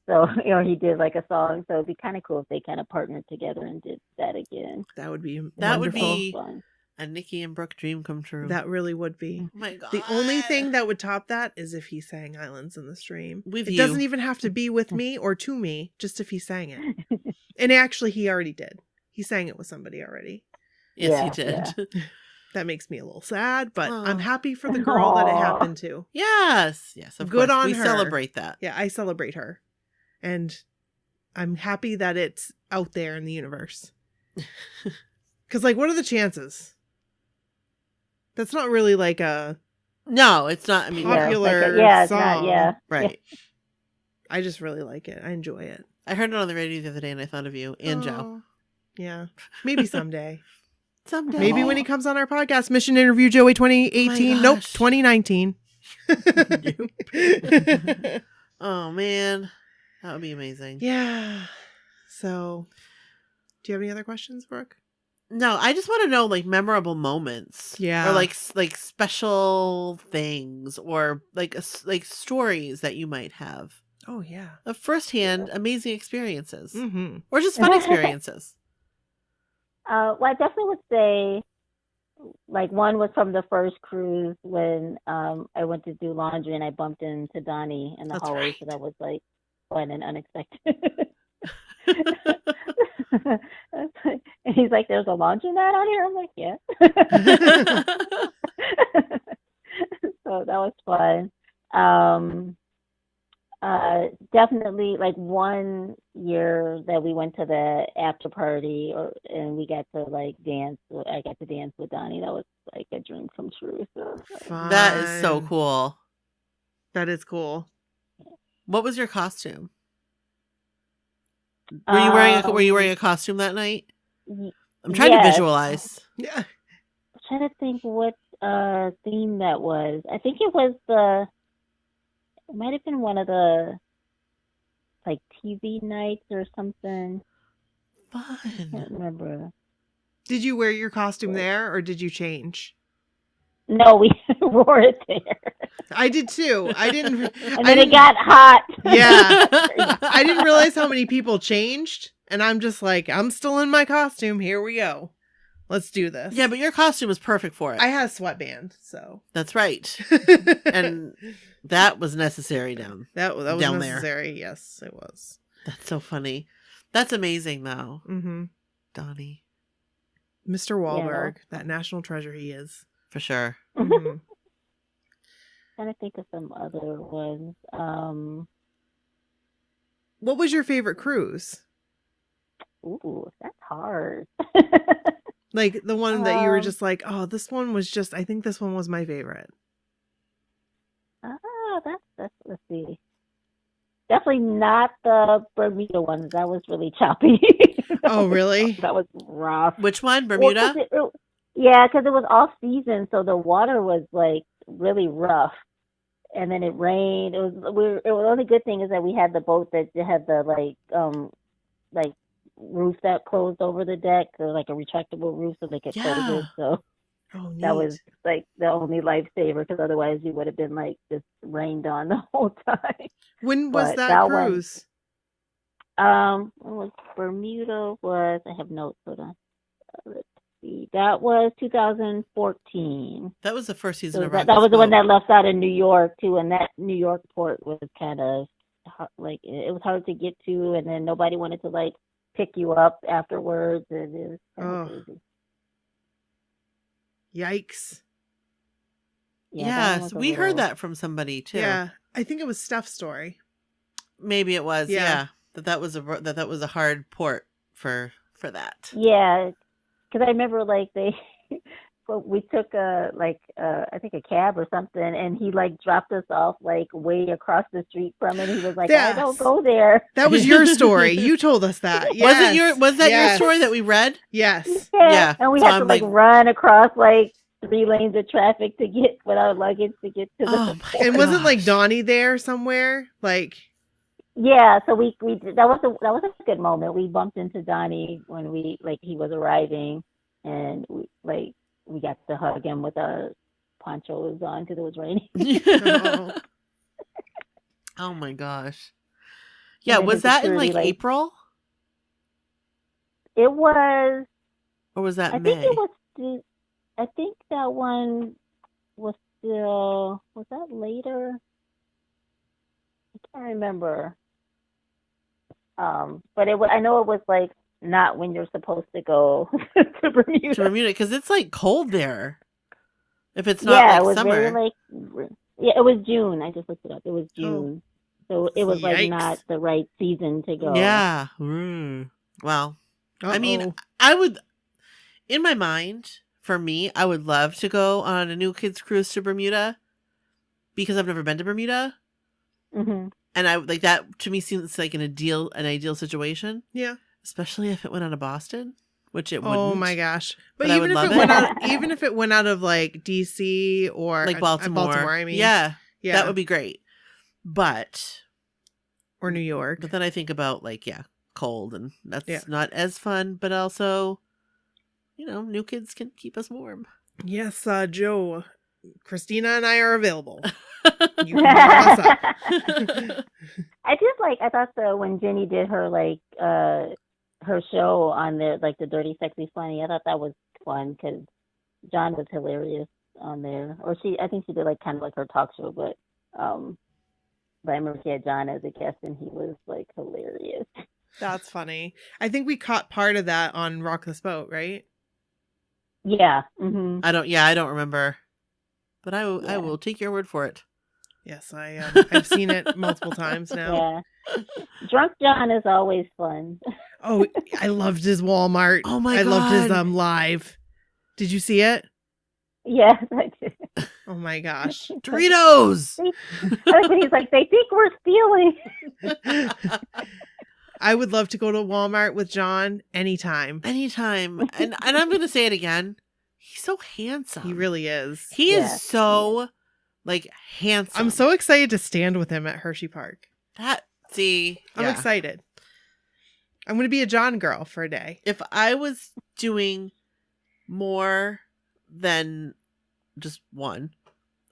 so he did like a song. So it'd be kind of cool if they kind of partnered together and did that again. That would be That wonderful. would be Fun. a Nikki and Brooke dream come true. That really would be. Oh my God. The only thing that would top that is if he sang Islands in the Stream. With it you. doesn't even have to be with me or to me, just if he sang it. And actually, he already did. He sang it with somebody already. Yes, he did. Yeah. That makes me a little sad, but Aw. I'm happy for the girl that it happened to. Yes, of Good course. on we her. celebrate that. Yeah, I celebrate her. And I'm happy that it's out there in the universe. Because, like, what are the chances? That's not really like a No, it's not. I mean, popular it's song. not. Yeah. right. I just really like it. I enjoy it. I heard it on the radio the other day, and I thought of you and Joe. Oh, yeah. Maybe someday. Someday, Maybe when he comes on our podcast, Mission Interview Joey 2018. Oh my Nope, gosh. 2019. Oh man, that would be amazing. Yeah. So, do you have any other questions, Brooke? No, I just want to know like memorable moments. Yeah. Or like special things, or like like stories that you might have Oh, yeah. of firsthand amazing experiences, Mm-hmm. or just fun experiences. Well, I definitely would say, like, one was from the first cruise when I went to do laundry and I bumped into Donnie in the That's hallway, right. so that was like fun and unexpected. And he's like, "There's a laundromat on here." I'm like, "Yeah." So that was fun. Definitely, like one year that we went to the after party, and we got to like dance. I got to dance with Donnie. That was like a dream come true. So That is so Fun. cool. That is cool. What was your costume? Were you wearing a costume that night? I'm trying to yes. visualize. Yeah. I'm trying to think what theme that was. I think it might have been one of the like TV nights or something. I can't Fun. remember. Did you wear your costume there or did you change? No, we wore it there. I did too. I didn't. And then it got hot. Yeah. I didn't realize how many people changed. And I'm just like, I'm still in my costume. Here we go. Let's do this. Yeah, but your costume was perfect for it. I had a sweatband, so. That's right. And that was necessary down. that was down there. necessary. Yes, it was. That's so funny. That's amazing, though, Mm-hmm. Donnie, Mr. Wahlberg, that national treasure he is. for sure. Mhm. Trying to think of some other ones. What was your favorite cruise? Ooh, that's hard. Like the one that you were Um, just like, oh, this one was just, I think this one was my favorite. That's let's see. Definitely not the Bermuda ones. That was really choppy. Oh, really? That was rough. Which one? Well, Bermuda? 'cause because it was off season, so the water was like really rough, and then it rained. The only good thing is that we had the boat that had the like roof that closed over the deck, or like a retractable roof, so they could close Yeah. it. So Oh, neat. that was like the only lifesaver, because otherwise you would have been like just rained on the whole time. When was but that that one- cruise? What was Bermuda was, I have notes, hold on. Let's see. That was 2014. That was the first season So of that Rock was the one Boat. that left out in New York too, and that New York port was kind of like, it was hard to get to, and then nobody wanted to like pick you up afterwards, and it was kind of Oh. crazy. Yikes. Yeah, that one Yes, was a we heard little- that from somebody too. Yeah. I think it was Steph's story. Maybe it was. Yeah. Yeah, that was a hard port for that. Yeah, because I remember like we took I think a cab or something, and he like dropped us off like way across the street from it. He was like, Yes. "I don't go there." That was your story. You told us that. Yes. Was that your Yes. story that we read? Yes. Yeah. And we So had to I'm like run across like 3 lanes of traffic to get with our luggage to get to the. Oh my And wasn't like gosh. Donnie there somewhere? Like, Yeah, so we that was a good moment. We bumped into Donnie when he was arriving, and we got to hug him with our ponchos on because it was raining. oh. Oh my gosh. Yeah, then was the that in security, like April It was. or was that I May? think it was. I think that one was still. Was that later? I can't remember. But I know it was like not when you're supposed to go to Bermuda. To Bermuda, because it's like cold there. If it's not Yeah, it like was summer. very it was June. I just looked it up. It was June. So it was like Yikes. not the right season to go. Yeah. Well, I mean, I would, in my mind, for me, I would love to go on a new kids cruise to Bermuda because I've never been to Bermuda. Mm-hmm. And I like that to me seems like an ideal situation, Yeah. especially if it went out of Boston, which it wouldn't. Oh my gosh. But I even would if love it went it. out, even if it went out of like DC or Like Baltimore. I mean, yeah, yeah, that would be great. But or New York. then I think about like, cold, and that's Yeah. not as fun, but also, new kids can keep us warm. Yes, Joe, Christina and I are available. You can call us up. I thought so when Jenny did her her show on the the Dirty Sexy Funny. I thought that was fun because John was hilarious on there. Or I think she did kind of like her talk show, but I remember she had John as a guest and he was hilarious. That's funny. I think we caught part of that on Rock This Boat, right? Yeah. Mm-hmm. I don't remember, but I will take your word for it. Yes, I've seen it multiple times now. Yeah. Drunk John is always fun. Oh, I loved his Walmart. Oh my I loved his God. Live. Did you see it? Yes, I did. Oh my gosh. Doritos. I like when he's like, they think we're stealing. I would love to go to Walmart with John anytime. Anytime. And I'm going to say it again. He's so handsome. He really is. He Yeah. is so handsome. I'm so excited to stand with him at Hershey Park. I'm excited. I'm going to be a John girl for a day. If I was doing more than just one,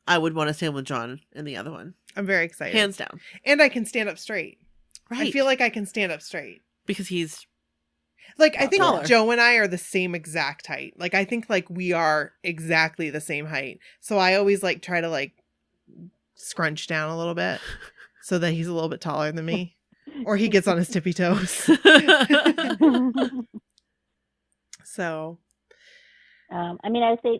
I would want to stand with John in the other one. I'm very excited. Hands down. And I can stand up straight. Right. I feel like I can stand up straight. Because he's I think taller. Joe and I are the same exact height. I think we are exactly the same height. So I always try to scrunch down a little bit so that he's a little bit taller than me. Or he gets on his tippy toes. So I mean, I would say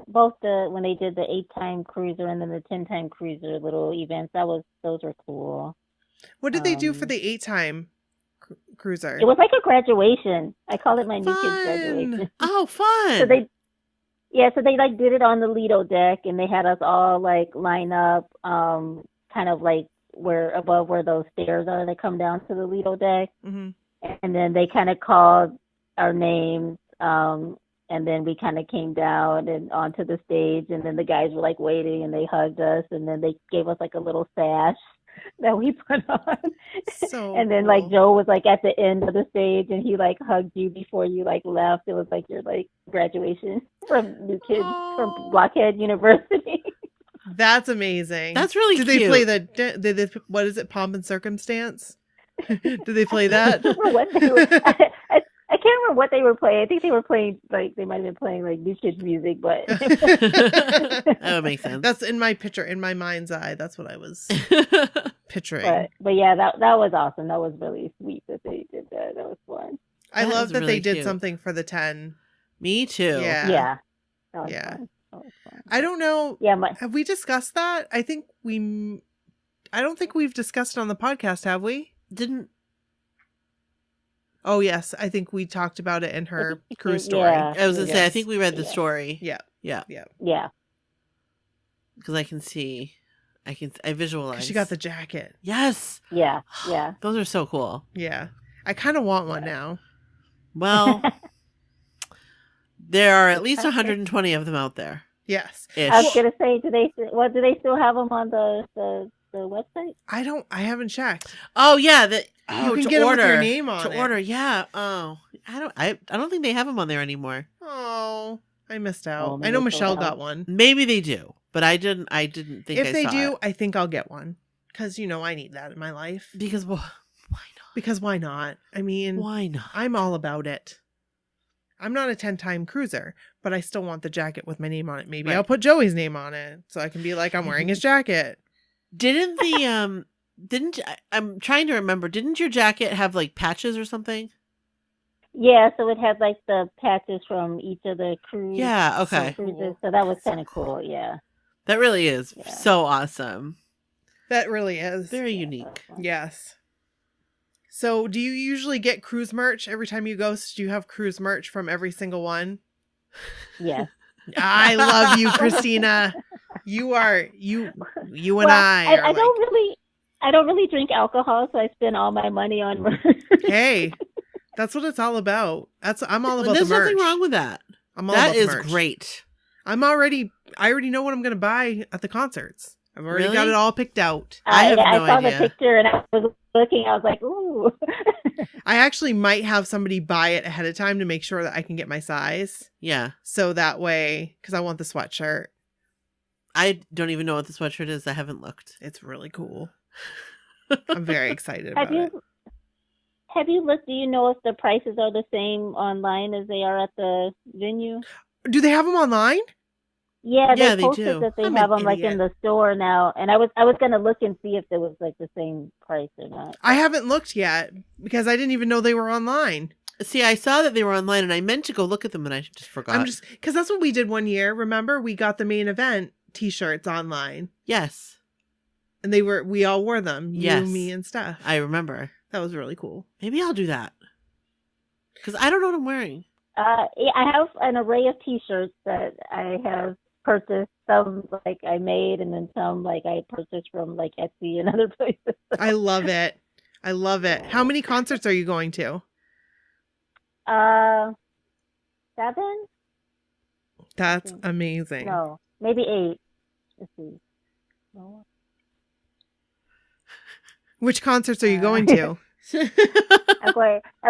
both when they did the 8-time cruiser and then the 10-time cruiser little events, those were cool. what did they do for the 8-time cruiser? It was like a graduation. I call it my new kid's Fun. graduation. oh fun. So they did it on the Lido deck, and they had us all line up, kind of where those stairs are that come down to the Lido deck, Mm-hmm. and then they kind of called our names, and then we kind of came down and onto the stage, and then the guys were waiting, and they hugged us, and then they gave us a little sash that we put on. So and then cool. Joe was at the end of the stage, and he hugged you before you left. It was your graduation from New Kids from Blockhead University. That's amazing. That's really Did cute. they play the what is it, Pomp and Circumstance? Did they play that? I don't remember what they were, I can't remember what they were playing. I think they were playing they might have been playing New Kids music, but That would make sense. That's in my mind's eye. That's what I was picturing. but yeah, that was awesome. That was really sweet that they did that. That was fun. I That love is that really they did cute. something for the 10. Me too. Yeah. Yeah. That was Yeah. fun. That was fun. I don't know. Yeah, Have we discussed that? I don't think we've discussed it on the podcast, have we? Didn't Oh yes, I think we talked about it in her cruise story. Yeah. I was gonna say, I Yes. think we read the story. Yeah. Yeah. Yeah. Because I can see, I visualize. She got the jacket. Yes. Yeah. Yeah. Those are so cool. Yeah. I kind of want one now. Well, there are at least 120 of them out there. Yes. I was gonna say, do they still have them on the website? I haven't checked. Oh yeah, you can get them with your name on it. To order, yeah. Oh, I don't think they have them on there anymore. Oh, I missed out. Oh, I know maybe Michelle so. got one. Maybe they do, but I didn't think If they saw do, it. I think I'll get one because I need that in my life. Because why not? Because why not? I mean, Why not? I'm all about it. I'm not a 10-time cruiser, but I still want the jacket with my name on it. Maybe Right. I'll put Joey's name on it so I can be like, I'm wearing his jacket. Didn't the I'm trying to remember. Didn't your jacket have like patches or something? Yeah, so it had like the patches from each of the cruise. Yeah. Okay. Cruises, so that was kind of cool. Yeah. That really is Yeah. so awesome. That really is. Very unique. Yes. So do you usually get cruise merch every time you go? Do you have cruise merch from every single one? Yeah. I love you, Christina. You are you and Well, I are I don't really drink alcohol, so I spend all my money on merch. Hey, that's what it's all about. I'm all about There's the merch. nothing wrong with that. I'm all That about the is merch. great. I already know what I'm going to buy at the concerts. I've already got Really? it all picked out. I have I no saw idea. the picture and I was looking. I was like, ooh. I actually might have somebody buy it ahead of time to make sure that I can get my size. Yeah. So that way, because I want the sweatshirt. I don't even know what the sweatshirt is. I haven't looked. It's really cool. I'm very excited about it. Have you looked? Do you know if the prices are the same online as they are at the venue? Do they have them online? Yeah, Yeah, they they posted do. that they I'm have an them like idiot. in the store now, and I was gonna look and see if it was like the same price or not. I haven't looked yet because I didn't even know they were online. See, I saw that they were online and I meant to go look at them and I just forgot. I'm just because that's what we did one year. Remember, we got the main event T-shirts online, Yes. and we all wore them. Yes. You, me, and Steph. I remember. That was really cool. Maybe I'll do that. Because I don't know what I'm wearing. Yeah, I have an array of T-shirts that I have purchased. Some like I made, and then some like I purchased from like Etsy and other places. I love it. I love it. How many concerts are you going to? 7? That's amazing. No, maybe 8. Let's see. No. Which concerts are you going to? I'm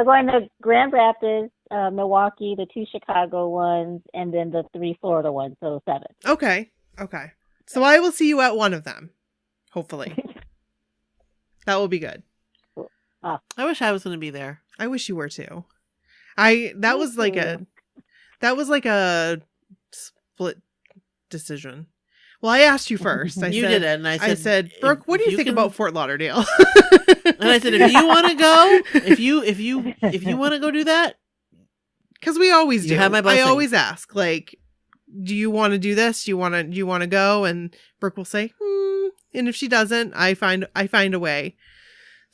going to Grand Rapids, Milwaukee, the 2 Chicago ones, and then the 3 Florida ones. So 7. Okay. So I will see you at one of them. Hopefully. That will be good. I wish I was going to be there. I wish you were too. That was like a split decision. Well, I asked you first. You did it, and I said, Brooke, what do you think can- about Fort Lauderdale? And I said, if you want to go, if you want to go do that, Because we always do. You have my I blessing. always ask, like, do you want to do this? Do you want to go? And Brooke will say, and if she doesn't, I find a way.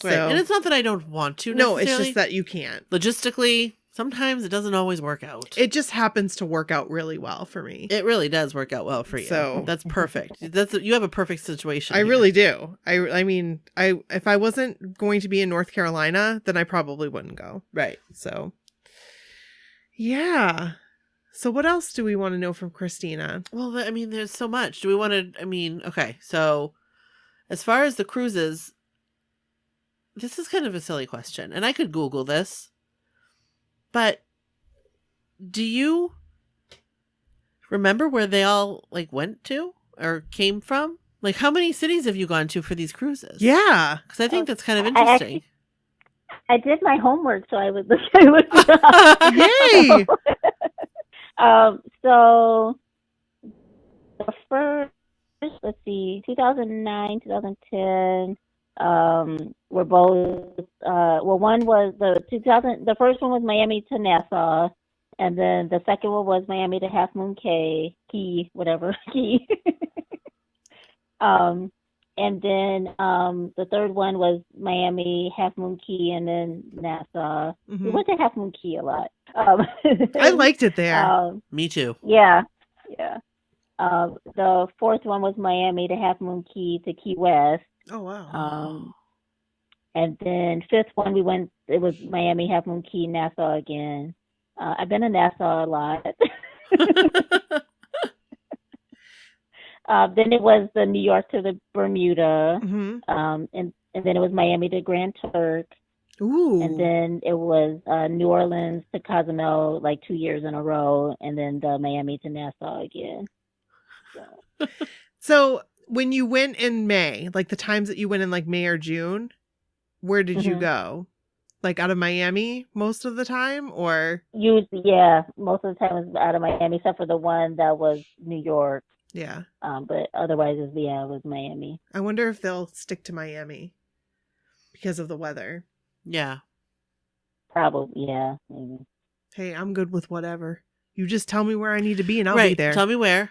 right? So, And it's not that I don't want to. no, it's necessarily. just that you can't. Logistically, sometimes it doesn't always work out. It just happens to work out really well for me. It really does work out well for you. So- That's perfect. You have a perfect situation. I here. really do. I mean, if I wasn't going to be in North Carolina, then I probably wouldn't go. right. So, yeah. So what else do we want to know from Christina? Well, I mean, there's so much. Do we want to? I mean, okay. So, as far as the cruises, this is kind of a silly question, and I could Google this, but do you remember where they all like went to or came from? Like, how many cities have you gone to for these cruises? Yeah. Because I think that's kind of I interesting. I did my homework, so I would look. I looked it up. Yay! So the first, let's see, 2009, 2010, were both. One was the first one was Miami to Nassau, and then the second one was Miami to Half Moon Cay, Key. And then the third one was Miami, Half Moon Cay, and then Nassau. We went to Half Moon Cay a lot. I liked it there. Me too. Yeah. The fourth one was Miami to Half Moon Cay to Key West. Oh wow. And then fifth one it was Miami, Half Moon Cay, Nassau again. I've been to Nassau a lot. Then it was the New York to the Bermuda, and then it was Miami to Grand Turk. Ooh. And then it was New Orleans to Cozumel, like 2 years in a row, and then the Miami to Nassau again. So when you went in May, like the times that you went in like May or June, where did you go? Like out of Miami most of the time, or? Most of the time it was out of Miami, except for the one that was New York. Yeah. But otherwise it was Miami. I wonder if they'll stick to Miami because of the weather. Yeah. Probably, yeah. Maybe. Hey, I'm good with whatever. You just tell me where I need to be and I'll be there. Tell me where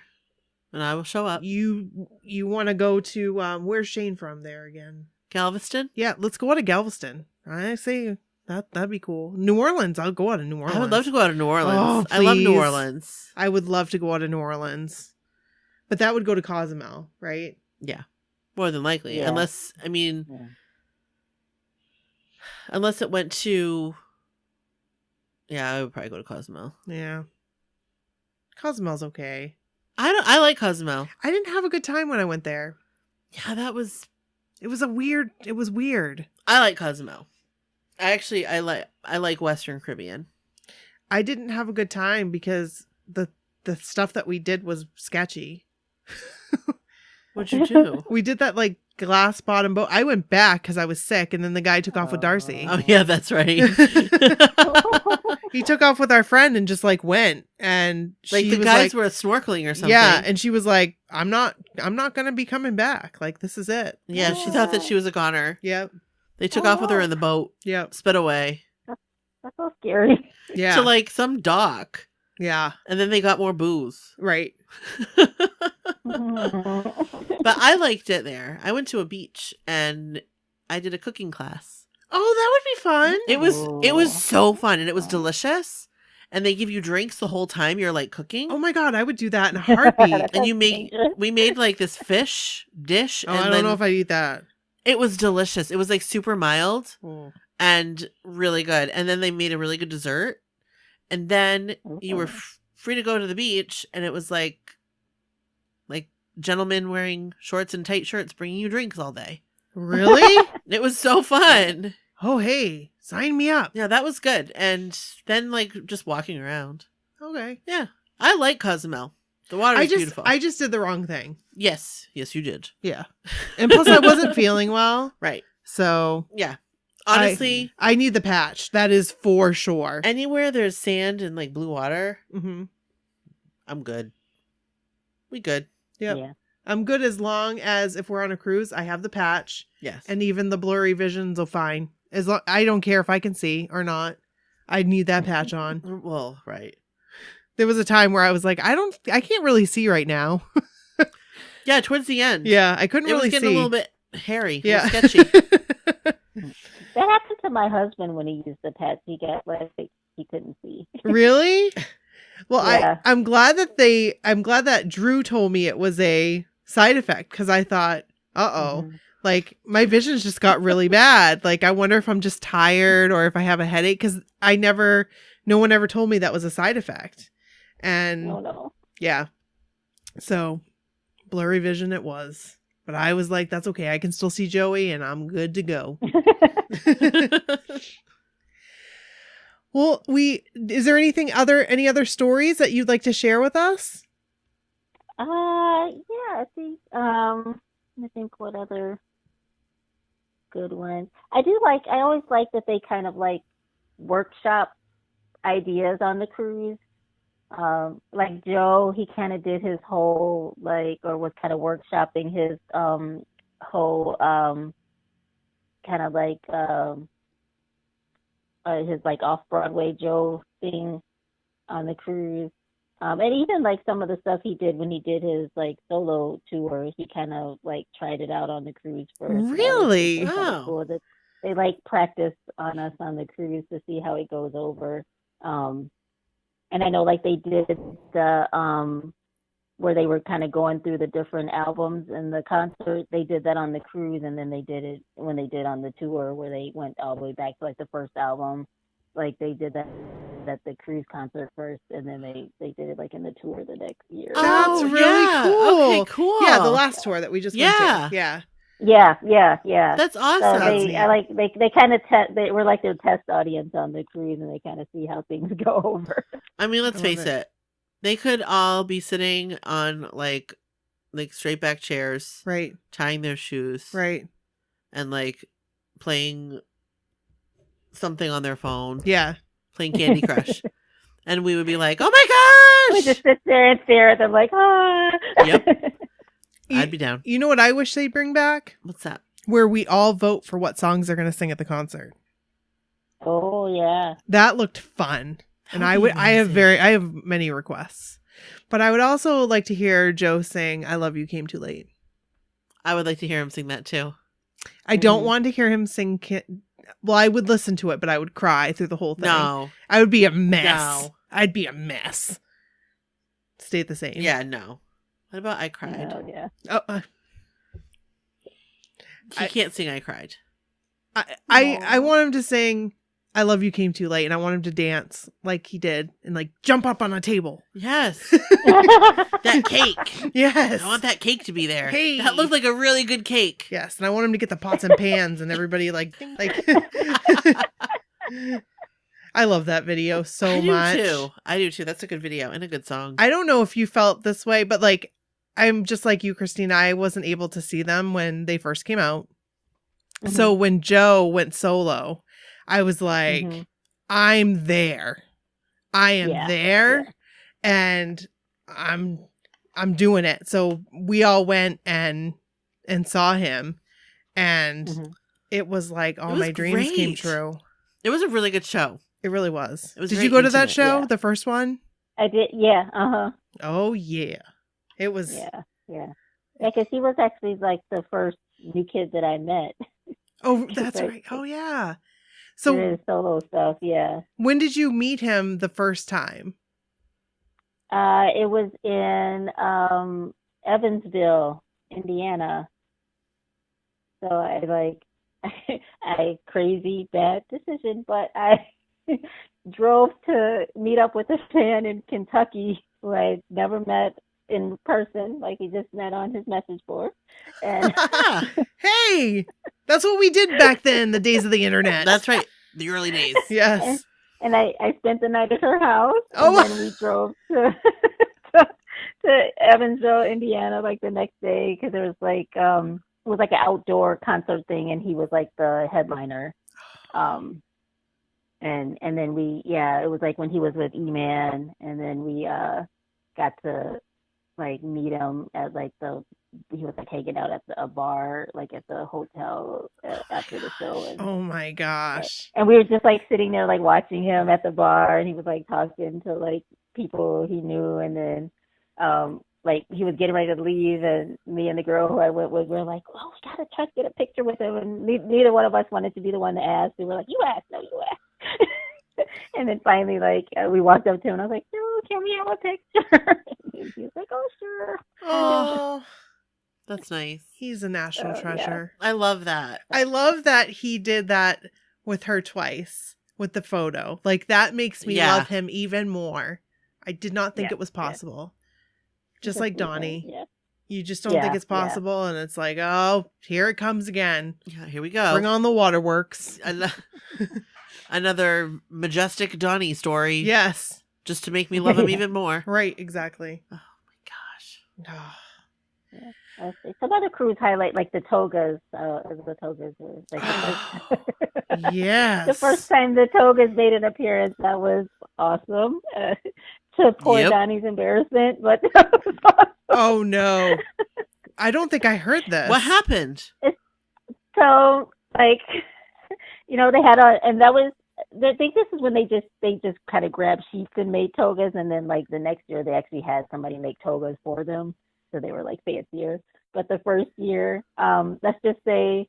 and I will show up. You want to go to, where's Shane from there again? Galveston? Yeah, let's go out of Galveston. I say that'd be cool. New Orleans. I'll go out of New Orleans. I would love to go out of New Orleans. Oh, I love New please. Orleans. I would love to go out of New Orleans. But that would go to Cozumel, right? Yeah. More than likely. Yeah. Unless it went to... Yeah, I would probably go to Cozumel. Yeah. Cozumel's okay. I like Cozumel. I didn't have a good time when I went there. Yeah, It was weird. I like Cozumel. I like Western Caribbean. I didn't have a good time because the stuff that we did was sketchy. What'd you do? We did that like glass bottom boat. I went back because I was sick, and then the guy took off with Darcy. Oh yeah, that's right. He took off with our friend and just like went, and Like she the was guys like, were snorkeling or something. yeah, and she was like, I'm not gonna be coming back. Like, this is it. Yeah, she thought that she was a goner. Yep. They took off with her in the boat, Yep. sped away That's so scary. Yeah. to like some dock, Yeah. and then they got more booze. Right. But I liked it there. I went to a beach and I did a cooking class. Oh, that would be fun. It was so fun and it was delicious. And they give you drinks the whole time you're like cooking. Oh my God, I would do that in a heartbeat. And we made like this fish dish. Oh, and I don't know if I'd eat that. It was delicious. It was like super mild Oh. and really good. And then they made a really good dessert. And then you were free to go to the beach, and it was like gentlemen wearing shorts and tight shirts bringing you drinks all day. Really? It was so fun. Oh, hey, sign me up. Yeah, that was good. And then like just walking around. Okay. Yeah. I like Cozumel. The water is beautiful. I just did the wrong thing. Yes, you did. Yeah. And plus I wasn't feeling well. Right. So Yeah. Honestly, I need the patch. That is for sure. anywhere there's sand and like blue water, Mm-hmm. I'm good. We good. Yep. Yeah. I'm good as long as if we're on a cruise, I have the patch, Yes. and even the blurry visions will fine. As long I don't care if I can see or not. I need that patch on. Well, right. There was a time where I was like, I can't really see right now. Yeah, towards the end. Yeah, I couldn't It was really getting see. a little bit hairy. Yeah. A little sketchy. That happened to my husband when he used the patch. He got like he couldn't see. Really? Well, Yeah. I'm glad that Drew told me it was a side effect, because I thought, Mhm. like my visions just got really bad. Like, I wonder if I'm just tired or if I have a headache, because no one ever told me that was a side effect. And Oh no. yeah, so blurry vision it was. But I was like, that's okay. I can still see Joey and I'm good to go. Well, is there any other stories that you'd like to share with us? Yeah, I think what other good ones. I always like that they kind of like workshop ideas on the cruise. Like Joe, he kind of did his whole or was kind of workshopping his whole kind of his off-Broadway Joe thing on the cruise. And even like some of the stuff he did when he did his like solo tour, he kind of like tried it out on the cruise first. Really? That was kind of Wow. cool. That they like practiced on us on the cruise to see how it goes over. And I know like they did the where they were kind of going through the different albums in the concert. They did that on the cruise, and then they did it when they did on the tour, where they went all the way back to like the first album. Like they did that at the cruise concert first, and then they did it like in the tour the next year. That's Oh, really yeah. cool. Okay, cool. Yeah, the last tour that we just went Yeah. to. Yeah. Yeah. That's So awesome. they kind of they were like their test audience on the cruise, and they kind of see how things go over. I mean, let's I love face it. They could all be sitting on like straight back chairs, Right. tying their shoes, Right. and like playing something on their phone, Yeah. playing Candy Crush. And we would be like, "Oh my We gosh!" just sit there and stare at them like, ah. Yep. I'd be down. You know what I wish they'd bring back? What's that? Where we all vote for what songs they're going to sing at the concert. Oh yeah. That looked fun. And That would be I have amazing. I have many requests. But I would also like to hear Joe sing I Love You Came Too Late. I would like to hear him sing that too. I don't Mhm. want to hear him sing well, I would listen to it, but I would cry through the whole thing. No. I would be a mess. No. I'd be a mess. Stay the same. Yeah, no. What about I Cried? Oh yeah. Oh, He can't sing I Cried. I want him to sing I Love You Came Too Late, and I want him to dance like he did and like jump up on a table. Yes. That cake. Yes. I want that cake to be there. Hey. That looked like a really good cake. Yes, and I want him to get the pots and pans and everybody like I love that video so I do much. too. I do too. That's a good video and a good song. I don't know if you felt this way, but like I'm just like you, Christina. I wasn't able to see them when they first came out. Mhm. So when Joe went solo, I was like, Mhm. I'm there. I am Yeah, there yeah. and I'm doing it. So we all went and saw him, and Mhm. it was like all was my dreams came great. true. It was a really good show. It really was. It was Did very you go to that intimate. show, Yeah. the first one? I did. Yeah. Oh yeah, it was. Yeah. Yeah. Because he was actually like the first new kid that I met. Oh, that's Like- right. Oh yeah. So So his solo stuff. Yeah. when did you meet him the first time? It was in Evansville, Indiana. So I like I crazy bad decision, but I drove to meet up with a fan in Kentucky who I never met in person, like he just met on his message board. And Hey, that's what we did back then, the days of the internet. That's right. The early days. Yes. and I spent the night at her house, Oh. and then we drove to to Evansville, Indiana, like the next day, because there was like it was like an outdoor concert thing, and he was like the headliner. And then it was like when he was with E-Man, and then we got to like meet him at like he was like hanging out at a bar like at the hotel after the show, and Oh my gosh. we were just like sitting there like watching him at the bar, and he was like talking to like people he knew, and then like he was getting ready to leave, and me and the girl who I went with were like, oh, we gotta try to get a picture with him, and neither one of us wanted to be the one to ask. We were like, you asked, no, you asked. And then finally, like we walked up to him, and I was like, no, can we have a picture? And he was like, oh, sure. Oh, That's nice. he's a national Yeah. treasure. I love that. I love that he did that with her twice with the photo. Like that makes me Yeah. love him even more. I did not think Yeah, it was yeah. possible. Just like Donnie. Yeah. You just don't Yeah, think it's yeah. possible, and it's like, oh, here it comes again. Yeah, here we go. Bring on the waterworks. Another majestic Donnie story. Yes. Just to make me love him even more. Right, exactly. Oh my gosh. Let's see. Some other cruise highlight, like the togas. The togas were like the first, Yes. the first time the togas made an appearance. That was awesome. To poor Yep. Donnie's embarrassment, but that was awesome. Oh no. I don't think I heard this. What happened? So, like, they had and that was I think this is when they just kind of grabbed sheets and made togas, and then like the next year they actually had somebody make togas for them, so they were like fancier. But the first year, let's just say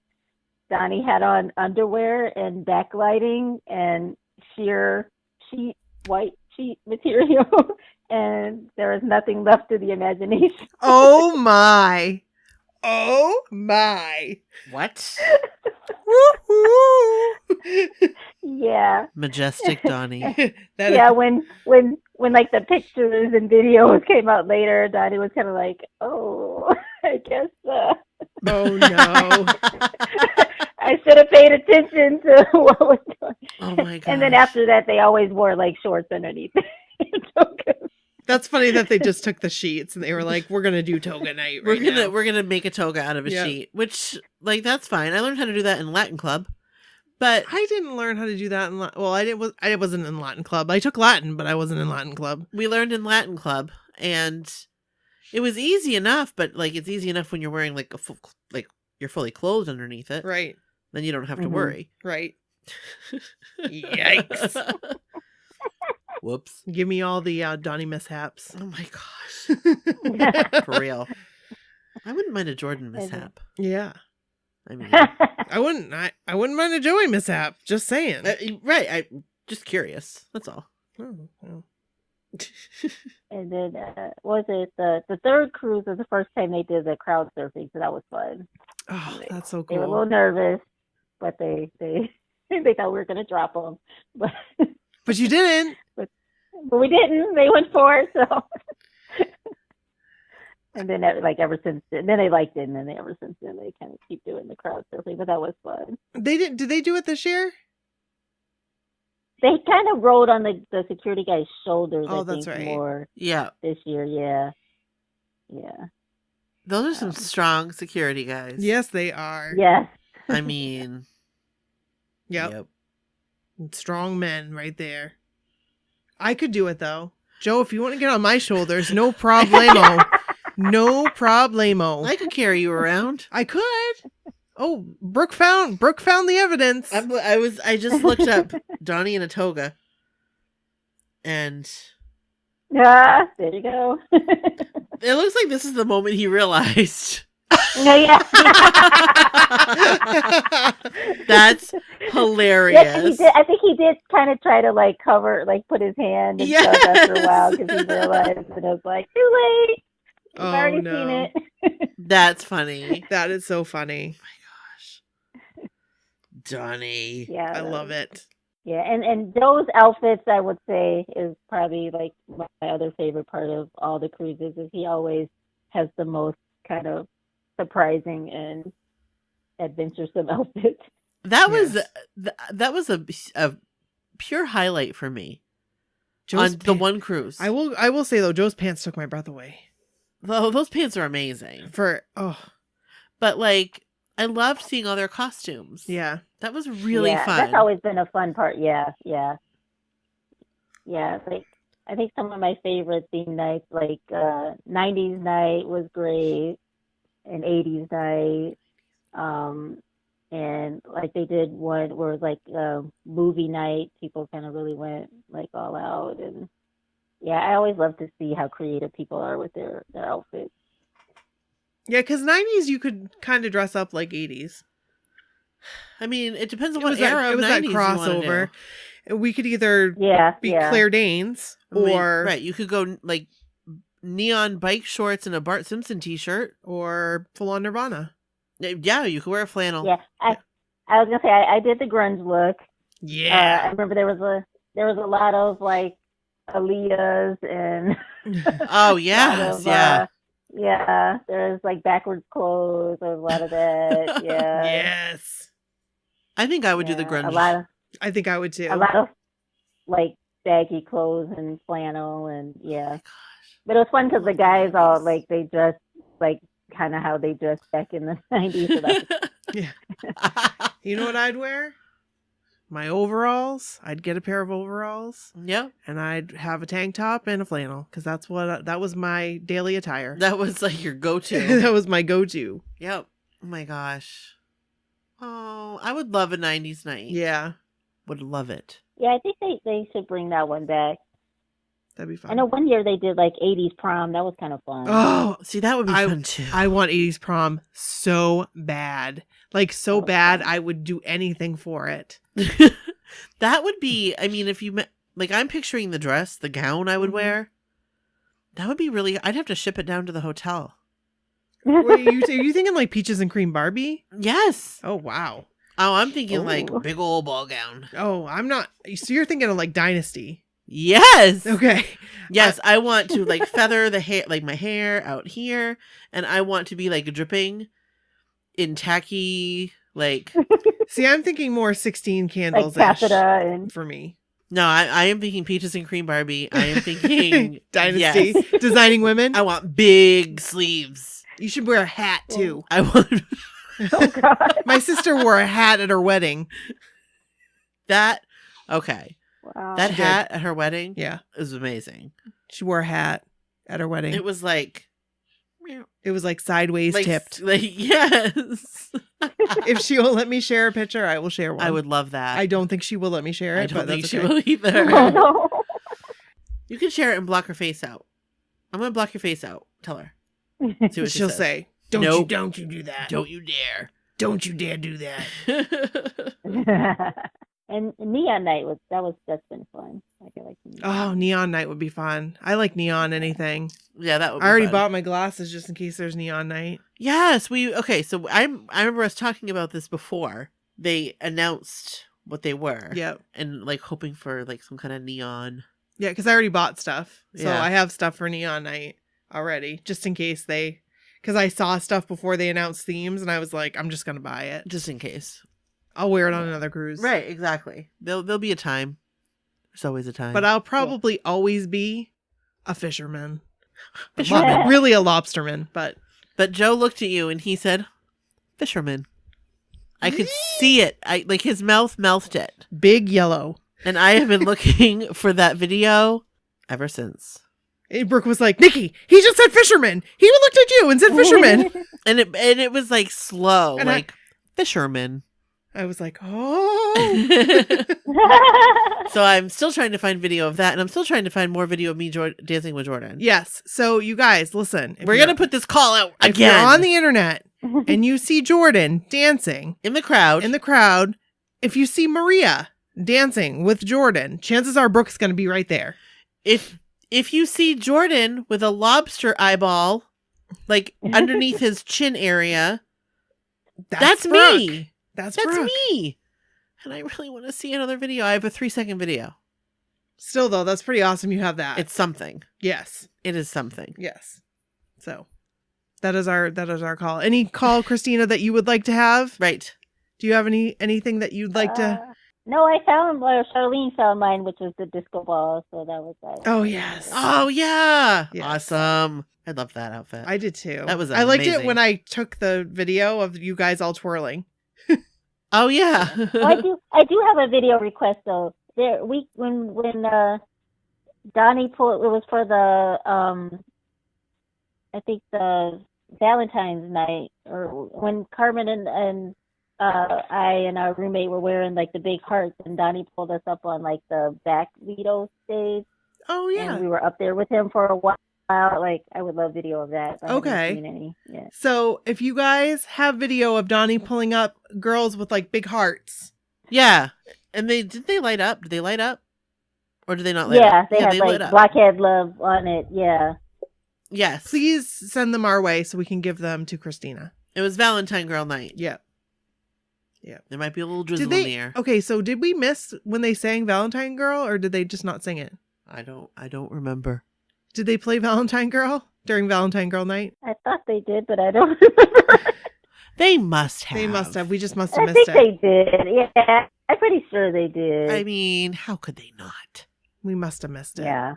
Donnie had on underwear and backlighting and sheer white sheet material, and there was nothing left to the imagination. Oh my. Oh my. What? Yeah. Majestic Donnie. Yeah, when like the pictures and videos came out later, Donnie was kind of like, oh, I guess. Oh no. I should have paid attention to what was going on. Oh my god. And then after that, they always wore like shorts underneath. That's funny that they just took the sheets and they were like, "We're gonna do toga night. Right now. We're gonna make a toga out of a sheet," which like that's fine. I learned how to do that in Latin club, but I didn't learn how to do that in well, I wasn't in Latin club. I took Latin, but I wasn't in Latin club. we learned in Latin club, and it was easy enough. But like it's easy enough when you're wearing like you're fully clothed underneath it, Right. Then you don't have to worry. Right. Yikes. Whoops. Give me all the Donnie mishaps. Oh my gosh. For real. I wouldn't mind a Jordan mishap. Yeah. I mean, I wouldn't mind a Joey mishap. Just saying. right. I'm just curious. That's all. Oh, well. And then was it the third cruise was the first time they did the crowd surfing, so that was fun. Oh, that's so They were a cool. little nervous, but they they thought we were gonna drop them, but But you didn't. but we didn't. They went for it, so. And then ever since then they liked it, and then ever since then they kind of keep doing the crowd surfing, but that was fun. They didn't. Did they do it this year? They kind of rode on the security guy's shoulders. Oh, I that's think, right. more Yeah. this year. Yeah. Those are some strong security guys. Yes, they are. Yes. I mean, Yep. Strong men right there. I could do it though. Joe, if you want to get on my shoulders, no problemo. No problemo. I could carry you around. I could. Oh, Brooke found the evidence. I just looked up Donnie in a toga. And Yeah. There you go. it looks like this is the moment he realized. Yeah. That's hilarious. Yeah, I think he did kind of try to put his hand and stuff after a while because he realized and it was like too late. We've already seen it. That's funny. That is so funny. Donnie. Yeah, I love it. Yeah, and Joe's outfits, I would say, is probably like my other favorite part of all the cruises. Is he always has the most kind of surprising and adventuresome outfits. That was a pure highlight for me. On the one cruise. I will say though, Joe's pants took my breath away. Oh, those pants are amazing. But like, I loved seeing all their costumes. Yeah. That was really fun. That's always been a fun part. Yeah. Like, I think some of my favorite theme nights, like 90s night was great, and 80s night. And like they did one where it was like movie night. People kind of really went like all out, and yeah, I always love to see how creative people are with their outfits. Yeah, because 90s you could kind of dress up like 80s. I mean, it depends on what era of 90s that you crossover. We could either be Yeah. Claire Danes or right. You could go like neon bike shorts and a Bart Simpson t-shirt, or full on Nirvana. Yeah, you could wear a flannel. Yeah, I was gonna say I did the grunge look. Yeah, I remember there was a lot of like Aaliyahs and Oh yes, yeah. Yeah, there's like backwards clothes. There was a lot of that. Yeah. Yes. I think I would do the grunge. I think I would too. A lot of like baggy clothes and flannel and yeah. But it was fun because the guys all like they dressed like kind of how they dressed back in the 90s. So that's Yeah. You know what I'd wear? My overalls. I'd get a pair of overalls. Yeah. And I'd have a tank top and a flannel because that was my daily attire. That was like your go-to. That was my go-to. Yep. Oh my gosh. Oh, I would love a 90s night. Yeah. Would love it. Yeah, I think they should bring that one back. That'd be fun. I know one year they did like 80s prom. That was kind of fun. Oh, See, that would be fun too. I want 80s prom so bad. Like, so bad, fun. I would do anything for it. That would be, I mean, if you, like, I'm picturing the dress, the gown I would wear. That would be really, I'd have to ship it down to the hotel. Wait, are you thinking like Peaches and Cream Barbie? Yes. Oh, wow. Oh, I'm thinking like Ooh. big old ball gown. Oh, I'm not. So you're thinking of like Dynasty. Yes. Okay. Yes, I want to like feather the hair, like my hair out here, and I want to be like dripping in tacky, like. See, I'm thinking more 16 candles Like taffeta and for me. No, I am thinking Peaches and Cream Barbie. I am thinking Dynasty. yes. Designing women. I want big sleeves. You should wear a hat too. I want oh god. My sister wore a hat at her wedding. that. Okay. Wow. That She did. hat at her wedding Yeah. is amazing. She wore a hat at her wedding. It was like sideways like, tipped. Like yes. If she will let me share a picture, I will share one. I would love that. I don't think she will let me share it. I don't but think that's she okay. will either. Oh, no. You can share it and block her face out. I'm gonna block your face out. Tell her. See what she She'll says. say, "Don't Nope. you do that? Don't you dare. Don't you dare do that." And Neon Night that's been fun. Like I like Neon. Oh, neon night would be fun. I like neon anything. Yeah, that would be I already fun. bought my glasses just in case there's neon night. Yes, okay, so I remember us talking about this before. They announced what they were. Yep. And like hoping for like some kind of neon. Yeah, because I already bought stuff. So Yeah. I have stuff for neon night already, just in case because I saw stuff before they announced themes and I was like, I'm just going to buy it. Just in case. I'll wear it on another cruise. Right, exactly. There'll be a time. There's always a time. But I'll probably always be a fisherman. Fisherman. Really a lobsterman, but But Joe looked at you and he said, "Fisherman." I could see it. Like his mouth mouthed it. big yellow. And I have been looking for that video ever since. And Brooke was like, Nikki, he just said fisherman. He looked at you and said fisherman. And it was like slow, And like fisherman. I was like, oh. So I'm still trying to find video of that, and I'm still trying to find more video of me dancing with Jordan. Yes. So you guys, listen. We're gonna put this call out if again you're on the internet and you see Jordan dancing in the crowd. if you see Maria dancing with Jordan, chances are Brooke's going to be right there. If you see Jordan with a lobster eyeball, like underneath his chin area, that's Brooke. me. That's That's me. And I really want to see another video. I have a 3-second video. Still, though, that's pretty awesome. You have that. It's something. Yes. It is something. Yes. So that is our call. Any call, Christina, that you would like to have? Right. Do you have anything that you'd like to? No, I found Charlene found mine, which was the disco ball. So that was that. Oh yes. Oh yeah. Yes. Awesome. I love that outfit. I did too. That was I liked it amazing. when I took the video of you guys all twirling. Oh yeah. I do have a video request though. When Donnie pulled, it was for the I think the Valentine's night, or when Carmen and I and our roommate were wearing like the big hearts, and Donnie pulled us up on like the back Lido stage. Oh yeah. And we were up there with him for a while. Like, I would love video of that. I haven't Okay. seen any yet. So if you guys have video of Donnie pulling up girls with like big hearts, Yeah. And did they light up? Did they light up? Or did they not light Yeah, up? they had lit like up. Blockhead Love on it. Yeah. Yes. please send them our way so we can give them to Christina. It was Valentine Girl night. Yeah. There might be a little drizzle Did in they? the air. Okay, so did we miss when they sang Valentine Girl, or did they just not sing it? I don't remember. Did they play Valentine Girl during Valentine Girl night? I thought they did, but I don't remember. They must have. They must have. We just must have I missed think it. they did. Yeah. I'm pretty sure they did. I mean, how could they not? We must have missed it. yeah.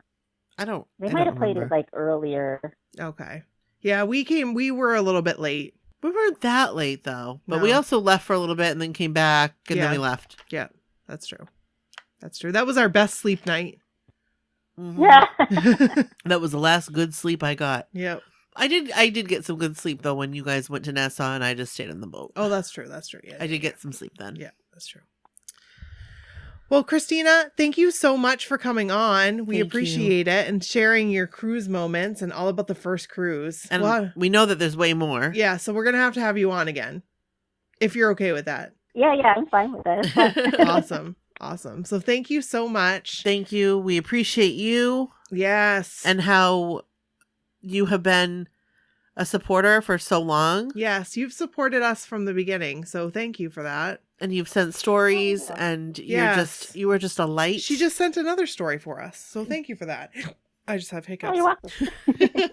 I don't. They I might don't have played remember. it like earlier. Okay. Yeah, we were a little bit late. We weren't that late though, but we No. also left for a little bit and then came back and Yeah. then we left. Yeah, that's true. That's true. That was our best sleep night. Mhm. Yeah. That was the last good sleep I got. Yep. I did get some good sleep though when you guys went to Nassau and I just stayed on the boat. Oh, that's true. That's true. Yeah. I did get some sleep then. Yeah, that's true. Well, Christina, thank you so much for coming on. We Thank appreciate it and sharing your cruise moments and all about the first cruise. And we know that there's way more. Yeah, so we're going to have you on again, if you're okay with that. Yeah, I'm fine with that. Awesome. So thank you so much. Thank you. We appreciate you. Yes. And how you have been a supporter for so long. Yes, you've supported us from the beginning, so thank you for that. And you've sent stories, and you were just a light. She just sent another story for us, so thank you for that. I just have hiccups. Oh, you're welcome.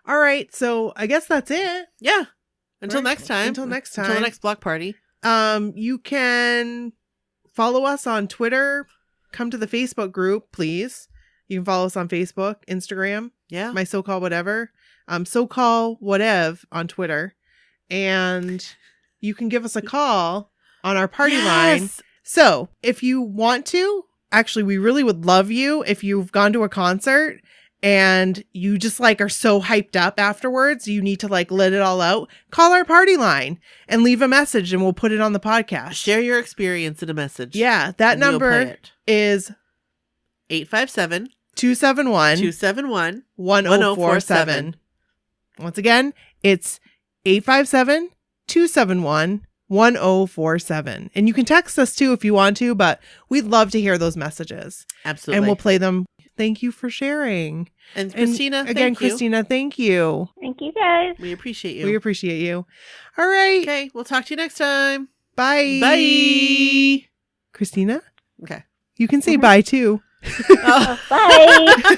All right, so I guess that's it. Yeah. Until Right. next time. Until next time. Until the next block party. You can follow us on Twitter. Come to the Facebook group, please. You can follow us on Facebook, Instagram, Yeah. my so-called whatever. So-called whatever on Twitter. And you can give us a call on our party line. So if you want to, actually, we really would love you if you've gone to a concert and you just like are so hyped up afterwards, you need to like let it all out. Call our party line and leave a message and we'll put it on the podcast. Share your experience in a message. Yeah, that and we'll play number it. is 857 271 271 1047. Once again, it's 857 271 1047. And you can text us too if you want to, but we'd love to hear those messages. Absolutely. And we'll play them. Thank you for sharing. And Christina, again, thank you. Christina, thank you. Thank you, guys. We appreciate you. We appreciate you. All right. Okay, we'll talk to you next time. Bye. Bye. Christina, Okay. you can say bye too. Oh. Bye.